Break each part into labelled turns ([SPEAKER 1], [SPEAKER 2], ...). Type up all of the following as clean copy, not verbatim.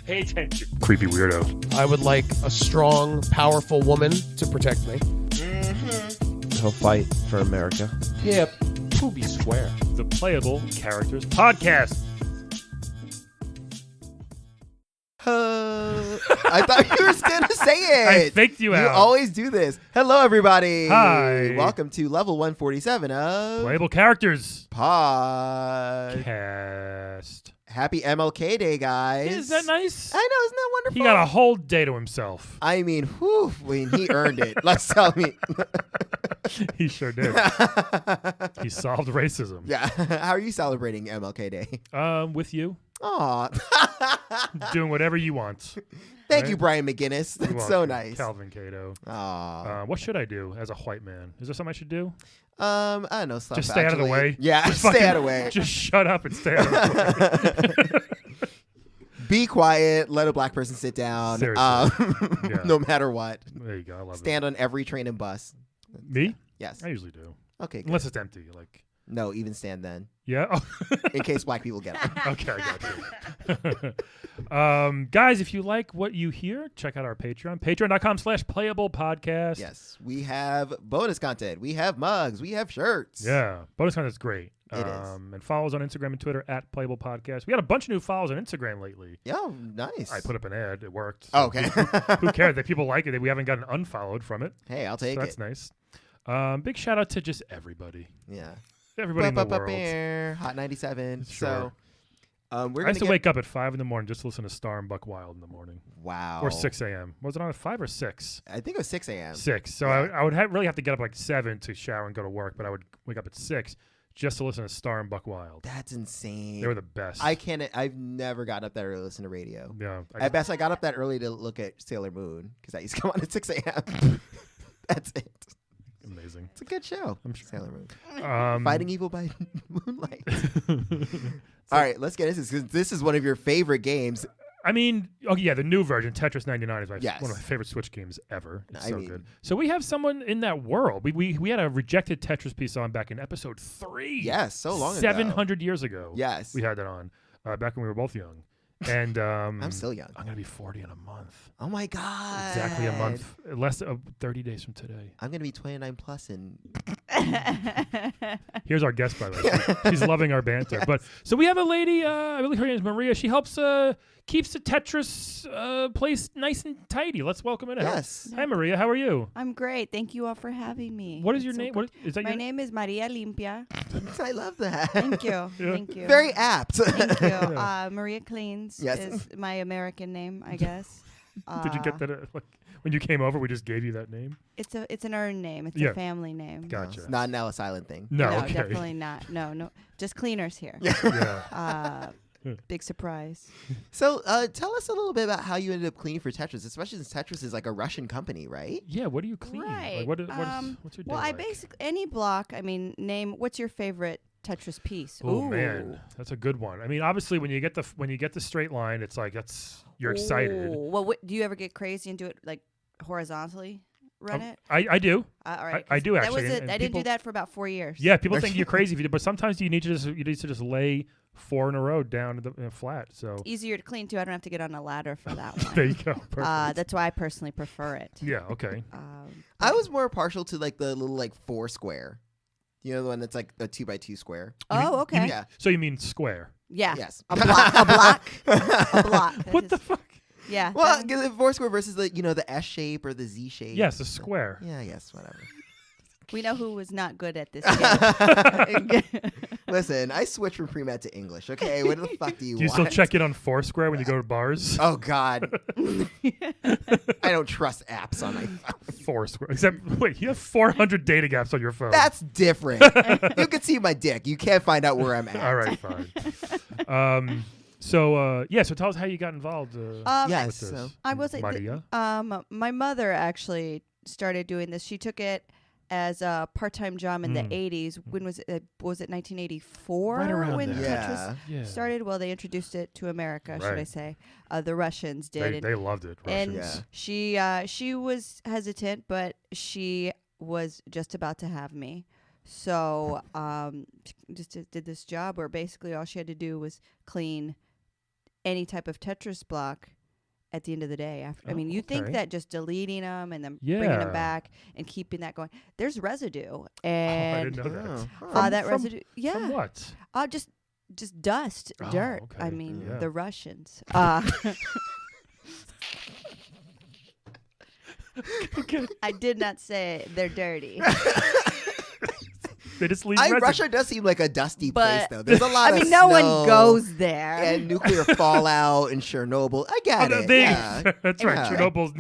[SPEAKER 1] Pay attention. Creepy weirdo.
[SPEAKER 2] I would like a strong, powerful woman to protect me.
[SPEAKER 3] He'll fight for America.
[SPEAKER 1] Yep. To be square. The Playable Characters Podcast.
[SPEAKER 3] I thought you were going to say it.
[SPEAKER 1] I faked you out.
[SPEAKER 3] You always do this. Hello, everybody.
[SPEAKER 1] Hi.
[SPEAKER 3] Welcome to level 147 of
[SPEAKER 1] Playable Characters
[SPEAKER 3] Pod.
[SPEAKER 1] Cast.
[SPEAKER 3] Happy MLK Day, guys.
[SPEAKER 1] Is that nice?
[SPEAKER 3] I know, isn't that wonderful?
[SPEAKER 1] He got a whole day to himself.
[SPEAKER 3] I mean, he earned it. Let's tell me.
[SPEAKER 1] He sure did. He solved racism.
[SPEAKER 3] Yeah. How are you celebrating MLK Day?
[SPEAKER 1] With you.
[SPEAKER 3] Aw.
[SPEAKER 1] Doing whatever you want.
[SPEAKER 3] Thank
[SPEAKER 1] Right?
[SPEAKER 3] you, Brian McGinnis.
[SPEAKER 1] You're
[SPEAKER 3] That's so
[SPEAKER 1] welcome.
[SPEAKER 3] nice.
[SPEAKER 1] Calvin Cato.
[SPEAKER 3] Aw.
[SPEAKER 1] What should I do as a white man? Is there something I should do?
[SPEAKER 3] I don't know. Stuff,
[SPEAKER 1] Just stay out of the way?
[SPEAKER 3] Yeah,
[SPEAKER 1] Just
[SPEAKER 3] stay
[SPEAKER 1] fucking-
[SPEAKER 3] out of the way.
[SPEAKER 1] Just shut up and stay out of the way.
[SPEAKER 3] Be quiet. Let a black person sit down.
[SPEAKER 1] Seriously. Yeah.
[SPEAKER 3] No matter what.
[SPEAKER 1] There you go. I love
[SPEAKER 3] Stand on every train and bus.
[SPEAKER 1] it. Me?
[SPEAKER 3] Yes.
[SPEAKER 1] I usually do.
[SPEAKER 3] Okay. Good.
[SPEAKER 1] Unless it's empty. Like,
[SPEAKER 3] No, even stand then,
[SPEAKER 1] yeah? Oh.
[SPEAKER 3] in case black people get on.
[SPEAKER 1] Okay, I got you. Guys, if you like what you hear, check out our Patreon. Patreon.com/playablepodcast.
[SPEAKER 3] Yes, we have bonus content. We have mugs. We have shirts.
[SPEAKER 1] Yeah. Bonus content's great.
[SPEAKER 3] It is.
[SPEAKER 1] And follow us on Instagram and Twitter @playablepodcast. We got a bunch of new follows on Instagram lately.
[SPEAKER 3] Yeah, nice.
[SPEAKER 1] I put up an ad. It worked.
[SPEAKER 3] Oh, okay.
[SPEAKER 1] Who cares? That people like it. We haven't gotten unfollowed from it.
[SPEAKER 3] Hey, I'll take
[SPEAKER 1] So that's
[SPEAKER 3] it.
[SPEAKER 1] nice. Big shout out to just everybody.
[SPEAKER 3] Yeah.
[SPEAKER 1] Everybody in the world.
[SPEAKER 3] Hot 97.
[SPEAKER 1] Sure.
[SPEAKER 3] So, we're
[SPEAKER 1] I
[SPEAKER 3] gonna
[SPEAKER 1] used to
[SPEAKER 3] get...
[SPEAKER 1] wake up at 5 in the morning just to listen to Star and Buck Wild in the morning.
[SPEAKER 3] Wow.
[SPEAKER 1] Or 6 a.m. Was it on at 5 or 6?
[SPEAKER 3] I think it was 6 a.m.
[SPEAKER 1] 6. So
[SPEAKER 3] Yeah.
[SPEAKER 1] I would really have to get up like 7 to shower and go to work, but I would wake up at 6 just to listen to Star and Buck Wild.
[SPEAKER 3] That's insane.
[SPEAKER 1] They were the best.
[SPEAKER 3] I've never gotten up that early to listen to radio.
[SPEAKER 1] Yeah.
[SPEAKER 3] At best, I got up that early to look at Sailor Moon because that used to come on at 6 a.m. That's it.
[SPEAKER 1] Amazing.
[SPEAKER 3] It's a good show.
[SPEAKER 1] I'm sure.
[SPEAKER 3] Sailor Moon.
[SPEAKER 1] Um,
[SPEAKER 3] Fighting evil by moonlight. All right, let's get into this because this is one of your favorite games.
[SPEAKER 1] I mean, oh yeah, the new version, Tetris 99 is
[SPEAKER 3] Yes.
[SPEAKER 1] one of my favorite Switch games ever. It's
[SPEAKER 3] I
[SPEAKER 1] so
[SPEAKER 3] mean-
[SPEAKER 1] good. So we have someone in that world. We had a rejected Tetris piece on back in episode 3.
[SPEAKER 3] Yes, so long ago.
[SPEAKER 1] 700 years ago.
[SPEAKER 3] Yes.
[SPEAKER 1] We had that on back when we were both young. And
[SPEAKER 3] I'm still young.
[SPEAKER 1] I'm going to be 40 in a month.
[SPEAKER 3] Oh my God.
[SPEAKER 1] Exactly a month. Less 30 days from today.
[SPEAKER 3] I'm going to be 29 plus in.
[SPEAKER 1] Here's our guest, by the way. She's loving our banter. But so we have a lady, I believe her name is Maria. She helps keeps the Tetris place nice and tidy. Let's welcome her in.
[SPEAKER 3] Yes.
[SPEAKER 1] Hi, Maria. How are you?
[SPEAKER 4] I'm great. Thank you all for having me.
[SPEAKER 1] What is
[SPEAKER 4] It's
[SPEAKER 1] your
[SPEAKER 4] so
[SPEAKER 1] name?
[SPEAKER 4] good.
[SPEAKER 1] What is that?
[SPEAKER 4] My
[SPEAKER 1] your
[SPEAKER 4] name is Maria Limpia.
[SPEAKER 3] I love that.
[SPEAKER 4] Thank you. Thank you.
[SPEAKER 3] Very apt.
[SPEAKER 4] Thank you.
[SPEAKER 1] Yeah.
[SPEAKER 4] Maria Cleans
[SPEAKER 3] Yes.
[SPEAKER 4] is my American name, I guess.
[SPEAKER 1] Did you get that? Like when you came over, we just gave you that name.
[SPEAKER 4] It's an earned name. It's
[SPEAKER 1] Yeah.
[SPEAKER 4] a family name.
[SPEAKER 1] Gotcha.
[SPEAKER 3] It's not an Ellis Island thing.
[SPEAKER 1] No,
[SPEAKER 4] No,
[SPEAKER 1] okay.
[SPEAKER 4] definitely not. No. Just cleaners here.
[SPEAKER 1] Yeah.
[SPEAKER 4] Big surprise.
[SPEAKER 3] So tell us a little bit about how you ended up cleaning for Tetris, especially since Tetris is like a Russian company, right?
[SPEAKER 1] Yeah. What do you clean?
[SPEAKER 4] Right.
[SPEAKER 1] Like, what's your day
[SPEAKER 4] Well, I
[SPEAKER 1] like?
[SPEAKER 4] basically any block. I mean, what's your favorite Tetris piece?
[SPEAKER 1] Oh man, that's a good one. I mean, obviously, when you get the straight line, it's like you're excited.
[SPEAKER 4] Ooh. Well, do you ever get crazy and do it like horizontally? Run it.
[SPEAKER 1] I do.
[SPEAKER 4] All right.
[SPEAKER 1] I do actually,
[SPEAKER 4] That was
[SPEAKER 1] and
[SPEAKER 4] I didn't
[SPEAKER 1] people-
[SPEAKER 4] do that for about 4 years.
[SPEAKER 1] Yeah, people think you're crazy if you do, but sometimes you need to just lay 4 in a row down in the flat. So
[SPEAKER 4] Easier to clean too. I don't have to get on a ladder for that one.
[SPEAKER 1] there you go. Perfect.
[SPEAKER 4] That's why I personally prefer it.
[SPEAKER 1] Yeah. Okay.
[SPEAKER 3] I was more partial to like the little like 4 square. You know, the one that's like the 2x2 square.
[SPEAKER 4] Oh, okay.
[SPEAKER 3] Yeah.
[SPEAKER 1] So you mean square?
[SPEAKER 4] Yeah.
[SPEAKER 3] Yes.
[SPEAKER 4] A block. A block. A block. That
[SPEAKER 1] What
[SPEAKER 4] is-
[SPEAKER 1] the fuck?
[SPEAKER 4] Yeah.
[SPEAKER 3] Well,
[SPEAKER 4] that-
[SPEAKER 3] the 4 square versus the S shape or the Z shape.
[SPEAKER 1] Yes, a square.
[SPEAKER 3] Yeah. Yes. Whatever.
[SPEAKER 4] we know who was not good at this game.
[SPEAKER 3] Listen, I switched from pre-med to English. Okay, what the fuck do you
[SPEAKER 1] Do you
[SPEAKER 3] want?
[SPEAKER 1] still check in on Foursquare when you go to bars?
[SPEAKER 3] Oh God, I don't trust apps on my phone.
[SPEAKER 1] Foursquare. Except, wait, you have 400 dating apps on your phone.
[SPEAKER 3] That's different. You can see my dick. You can't find out where I'm at.
[SPEAKER 1] All right, fine. So tell us how you got involved.
[SPEAKER 3] Yes,
[SPEAKER 1] with this.
[SPEAKER 3] so-
[SPEAKER 4] I will say,
[SPEAKER 1] Maria.
[SPEAKER 4] my mother actually started doing this. She took it as a part-time job in the 80s. When was it? Was it 1984
[SPEAKER 1] Right around
[SPEAKER 4] when
[SPEAKER 1] there.
[SPEAKER 4] Tetris
[SPEAKER 1] Yeah.
[SPEAKER 4] started? Well, they introduced it to America, should I
[SPEAKER 1] Right.
[SPEAKER 4] say? The Russians did.
[SPEAKER 1] They loved it.
[SPEAKER 4] And
[SPEAKER 1] Russians.
[SPEAKER 4] she was hesitant, but she was just about to have me. So just did this job where basically all she had to do was clean any type of Tetris block at the end of the day. After, I mean, you
[SPEAKER 1] okay.
[SPEAKER 4] think that just deleting them and then bringing
[SPEAKER 1] Yeah.
[SPEAKER 4] them back and keeping that going, there's residue,
[SPEAKER 1] Oh, I didn't
[SPEAKER 4] and
[SPEAKER 1] know that.
[SPEAKER 3] Oh.
[SPEAKER 4] that
[SPEAKER 1] From-
[SPEAKER 4] residue, yeah,
[SPEAKER 1] From what?
[SPEAKER 4] just dust,
[SPEAKER 1] Oh,
[SPEAKER 4] dirt.
[SPEAKER 1] okay.
[SPEAKER 4] I mean,
[SPEAKER 1] Yeah.
[SPEAKER 4] the Russians.
[SPEAKER 1] Okay.
[SPEAKER 4] I did not say they're dirty.
[SPEAKER 1] They just leave
[SPEAKER 3] Russia does seem like a dusty place,
[SPEAKER 4] But-
[SPEAKER 3] though. There's a lot
[SPEAKER 4] I
[SPEAKER 3] of
[SPEAKER 4] mean, no one
[SPEAKER 3] snow
[SPEAKER 4] goes there.
[SPEAKER 3] and nuclear fallout and Chernobyl. I get it. Yeah.
[SPEAKER 1] That's right.
[SPEAKER 3] Yeah.
[SPEAKER 1] Chernobyl's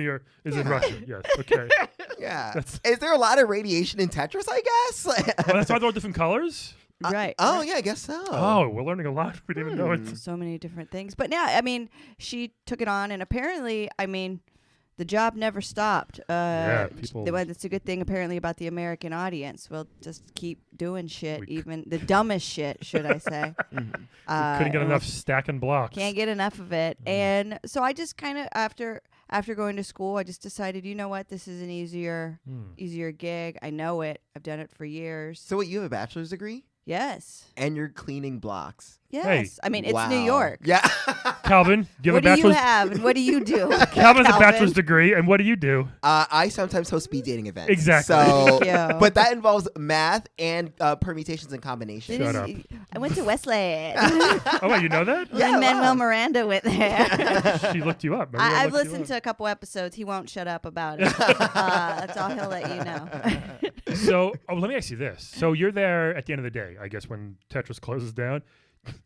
[SPEAKER 1] is in Russia. Yes. Okay.
[SPEAKER 3] Yeah.
[SPEAKER 1] That's-
[SPEAKER 3] Is there a lot of radiation in Tetris, I guess?
[SPEAKER 1] Oh, that's why they're all different colors?
[SPEAKER 4] Right.
[SPEAKER 3] Oh,
[SPEAKER 4] right.
[SPEAKER 3] yeah, I guess so.
[SPEAKER 1] Oh, we're learning a lot. We didn't even know it.
[SPEAKER 4] So many different things. But yeah, I mean, she took it on, and apparently, I mean, the job never stopped.
[SPEAKER 1] people-
[SPEAKER 4] That's a good thing, apparently, about the American audience. We'll just keep doing shit,
[SPEAKER 1] We
[SPEAKER 4] even the dumbest shit, should I say.
[SPEAKER 1] Couldn't get
[SPEAKER 4] and
[SPEAKER 1] enough stacking blocks.
[SPEAKER 4] Can't get enough of it. And so I just kind of, after going to school, I just decided, you know what, this is an easier gig. I know it. I've done it for years.
[SPEAKER 3] So, what, you have a bachelor's degree?
[SPEAKER 4] Yes.
[SPEAKER 3] And you're cleaning blocks.
[SPEAKER 4] Yes. I mean, it's New
[SPEAKER 3] Wow.
[SPEAKER 4] York.
[SPEAKER 3] Yeah.
[SPEAKER 1] Calvin, do you have
[SPEAKER 4] What
[SPEAKER 1] a
[SPEAKER 4] do you
[SPEAKER 1] bachelor's?
[SPEAKER 4] have, and what do you do?
[SPEAKER 1] Calvin has a
[SPEAKER 4] Calvin?
[SPEAKER 1] bachelor's degree, and what do you do?
[SPEAKER 3] I sometimes host speed dating events.
[SPEAKER 1] Exactly.
[SPEAKER 3] So,
[SPEAKER 4] Thank you.
[SPEAKER 3] but that involves math and permutations and combinations.
[SPEAKER 1] Shut up.
[SPEAKER 4] I went to Westlake.
[SPEAKER 1] Oh, wait, you know that?
[SPEAKER 3] Yeah,
[SPEAKER 4] Lin-Manuel
[SPEAKER 3] wow.
[SPEAKER 4] Miranda went there.
[SPEAKER 1] She looked you up. Remember
[SPEAKER 4] I've
[SPEAKER 1] looked you
[SPEAKER 4] listened
[SPEAKER 1] up?
[SPEAKER 4] to a couple episodes. He won't shut up about it. That's all he'll let you know.
[SPEAKER 1] So, let me ask you this. So, you're there at the end of the day, I guess, when Tetris closes down.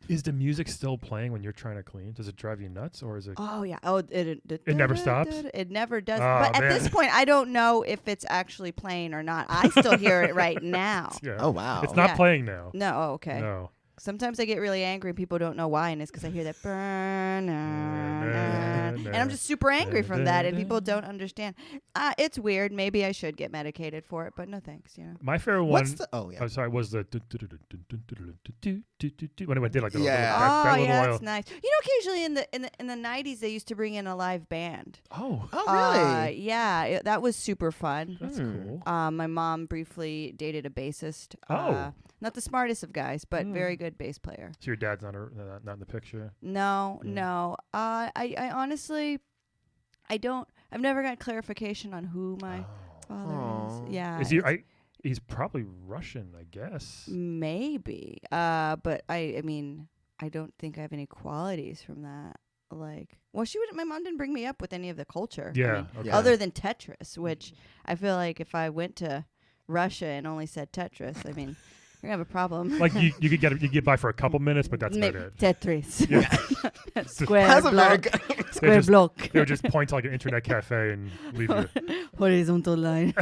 [SPEAKER 1] Is the music still playing when you're trying to clean? Does it drive you nuts, or is it?
[SPEAKER 4] Oh yeah. Oh, it
[SPEAKER 1] never stops?
[SPEAKER 4] It never does.
[SPEAKER 1] Oh,
[SPEAKER 4] but at
[SPEAKER 1] man.
[SPEAKER 4] this point, I don't know if it's actually playing or not. I still hear it right now.
[SPEAKER 1] Yeah.
[SPEAKER 3] Oh, wow.
[SPEAKER 1] It's not
[SPEAKER 4] Yeah.
[SPEAKER 1] playing now.
[SPEAKER 4] No. Oh, okay.
[SPEAKER 1] No.
[SPEAKER 4] Sometimes I get really angry and people don't know why, and it's because I hear that burn, and I'm just super angry from that, and people don't understand. It's weird. Maybe I should get medicated for it, but no thanks. You know.
[SPEAKER 1] My favorite one.
[SPEAKER 3] What's the? Oh, yeah.
[SPEAKER 1] Oh, sorry. Was the when it did like the
[SPEAKER 3] Yeah.
[SPEAKER 1] that
[SPEAKER 4] Oh
[SPEAKER 1] little
[SPEAKER 4] yeah,
[SPEAKER 1] oil.
[SPEAKER 4] that's nice. You know, occasionally in the 90s they used to bring in a live band.
[SPEAKER 1] Oh,
[SPEAKER 3] Oh, really?
[SPEAKER 4] Yeah, that was super fun.
[SPEAKER 1] that's cool.
[SPEAKER 4] My mom briefly dated a bassist.
[SPEAKER 1] Oh.
[SPEAKER 4] Not the smartest of guys, but very good bass player.
[SPEAKER 1] So your dad's not in the picture.
[SPEAKER 4] No. I honestly, I've never got clarification on who my father
[SPEAKER 3] Aw.
[SPEAKER 4] is. Yeah.
[SPEAKER 1] Is he? He's probably Russian, I guess.
[SPEAKER 4] Maybe. But I mean, I don't think I have any qualities from that. Like, well, my mom didn't bring me up with any of the culture. I
[SPEAKER 1] Yeah.
[SPEAKER 4] mean,
[SPEAKER 1] Okay.
[SPEAKER 3] Yeah.
[SPEAKER 4] other than Tetris, which I feel like if I went to Russia and only said Tetris, I mean, we're gonna have a problem.
[SPEAKER 1] Like you could get by for a couple minutes, but that's about it.
[SPEAKER 4] Tetris.
[SPEAKER 1] Yeah.
[SPEAKER 4] Square
[SPEAKER 3] How's
[SPEAKER 4] block.
[SPEAKER 3] America?
[SPEAKER 4] Square
[SPEAKER 1] just-
[SPEAKER 4] block.
[SPEAKER 1] They would just point to like an internet cafe and leave you.
[SPEAKER 4] Horizontal line.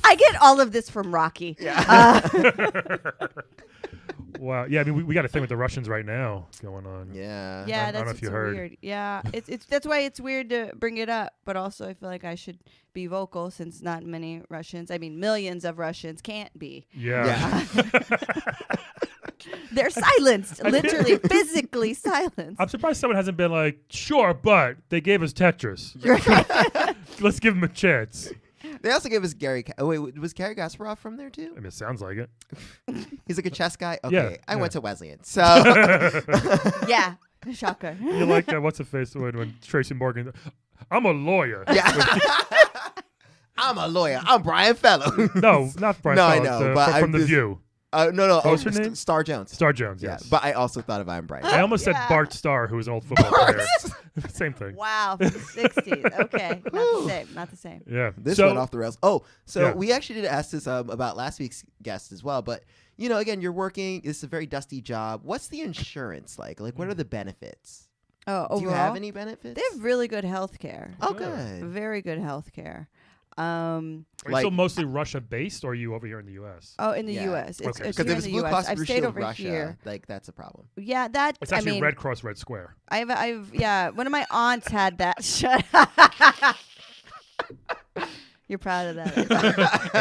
[SPEAKER 4] I get all of this from Rocky.
[SPEAKER 1] Wow. Yeah. I mean, we got a thing with the Russians right now going on.
[SPEAKER 3] Yeah.
[SPEAKER 4] Yeah,
[SPEAKER 1] I don't know
[SPEAKER 4] that's
[SPEAKER 1] if you
[SPEAKER 4] it's
[SPEAKER 1] heard.
[SPEAKER 4] weird. Yeah, it's that's why it's weird to bring it up, but also I feel like I should be vocal since not many Russians, I mean millions of Russians can't be.
[SPEAKER 1] Yeah.
[SPEAKER 4] They're silenced, literally physically silenced.
[SPEAKER 1] I'm surprised someone hasn't been like, sure, but they gave us Tetris. Let's give them a chance.
[SPEAKER 3] They also gave us Gary. Oh wait, was Gary Kasparov from there too?
[SPEAKER 1] I mean, it sounds like it.
[SPEAKER 3] He's like a chess guy. Okay,
[SPEAKER 1] Yeah,
[SPEAKER 3] I
[SPEAKER 1] yeah.
[SPEAKER 3] went to Wesleyan, so
[SPEAKER 4] Yeah, shocker.
[SPEAKER 1] You like what's the face when Tracy Morgan? I'm a lawyer.
[SPEAKER 3] yeah. I'm a lawyer. I'm Brian Fellow.
[SPEAKER 1] No, not Brian.
[SPEAKER 3] No, I
[SPEAKER 1] Fellows,
[SPEAKER 3] know, but
[SPEAKER 1] from
[SPEAKER 3] I'm
[SPEAKER 1] The
[SPEAKER 3] just-
[SPEAKER 1] View.
[SPEAKER 3] No.
[SPEAKER 1] What was her name?
[SPEAKER 3] Star Jones.
[SPEAKER 1] Star Jones.
[SPEAKER 3] Yeah,
[SPEAKER 1] Yes.
[SPEAKER 3] but I also thought of I'm Brian.
[SPEAKER 1] I almost said
[SPEAKER 4] Yeah.
[SPEAKER 1] Bart Starr, who was an old football player. Same thing.
[SPEAKER 4] Wow, from the 60s. Okay, not the same. Not the same.
[SPEAKER 1] Yeah.
[SPEAKER 3] This
[SPEAKER 1] so,
[SPEAKER 3] went off the rails. Oh, so
[SPEAKER 1] Yeah.
[SPEAKER 3] we actually did ask this about last week's guest as well. But you know, again, you're working. This is a very dusty job. What's the insurance like? Like, what are the benefits?
[SPEAKER 4] Oh, overall,
[SPEAKER 3] Do you have any benefits?
[SPEAKER 4] they have really good health care.
[SPEAKER 3] Oh,
[SPEAKER 1] Good.
[SPEAKER 3] good.
[SPEAKER 4] Very good health care.
[SPEAKER 1] Are you
[SPEAKER 3] like-
[SPEAKER 1] still mostly Russia based, or are you over here in the U.S.?
[SPEAKER 4] Oh, in the
[SPEAKER 3] Yeah.
[SPEAKER 4] U.S. It's,
[SPEAKER 1] Okay.
[SPEAKER 4] it's
[SPEAKER 3] Because
[SPEAKER 4] here
[SPEAKER 3] if it's
[SPEAKER 4] in
[SPEAKER 3] Blue
[SPEAKER 4] the
[SPEAKER 3] Cross
[SPEAKER 4] U.S. I've
[SPEAKER 3] Blue
[SPEAKER 4] stayed
[SPEAKER 3] Shield
[SPEAKER 4] over
[SPEAKER 3] Russia,
[SPEAKER 4] here.
[SPEAKER 3] like that's a problem.
[SPEAKER 4] Yeah, that
[SPEAKER 1] It's
[SPEAKER 4] I
[SPEAKER 1] actually
[SPEAKER 4] mean,
[SPEAKER 1] Red Cross Red Square.
[SPEAKER 4] yeah. One of my aunts had that. Shut. You're proud of that.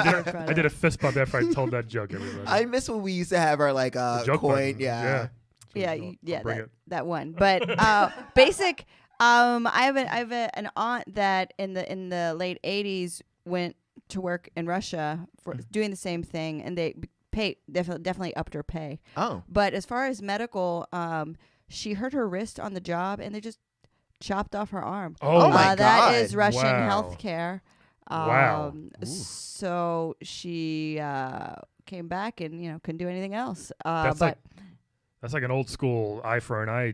[SPEAKER 4] Very proud
[SPEAKER 1] I
[SPEAKER 4] of
[SPEAKER 1] did a
[SPEAKER 4] that.
[SPEAKER 1] fist bump after I told that joke. Everybody.
[SPEAKER 3] I miss when we used to have our like
[SPEAKER 1] The joke
[SPEAKER 3] coin.
[SPEAKER 1] button.
[SPEAKER 3] Yeah.
[SPEAKER 4] Yeah,
[SPEAKER 1] I'll bring it.
[SPEAKER 4] that one. But basic. I have an aunt that in the late '80s went to work in Russia for doing the same thing, and they definitely upped her pay.
[SPEAKER 3] Oh.
[SPEAKER 4] But as far as medical, she hurt her wrist on the job, and they just chopped off her arm.
[SPEAKER 1] Oh
[SPEAKER 3] my
[SPEAKER 4] That
[SPEAKER 3] God.
[SPEAKER 4] is Russian
[SPEAKER 1] Wow.
[SPEAKER 4] healthcare.
[SPEAKER 1] Wow.
[SPEAKER 4] So she came back and couldn't do anything else.
[SPEAKER 1] That's
[SPEAKER 4] but
[SPEAKER 1] That's like an old school eye for an eye,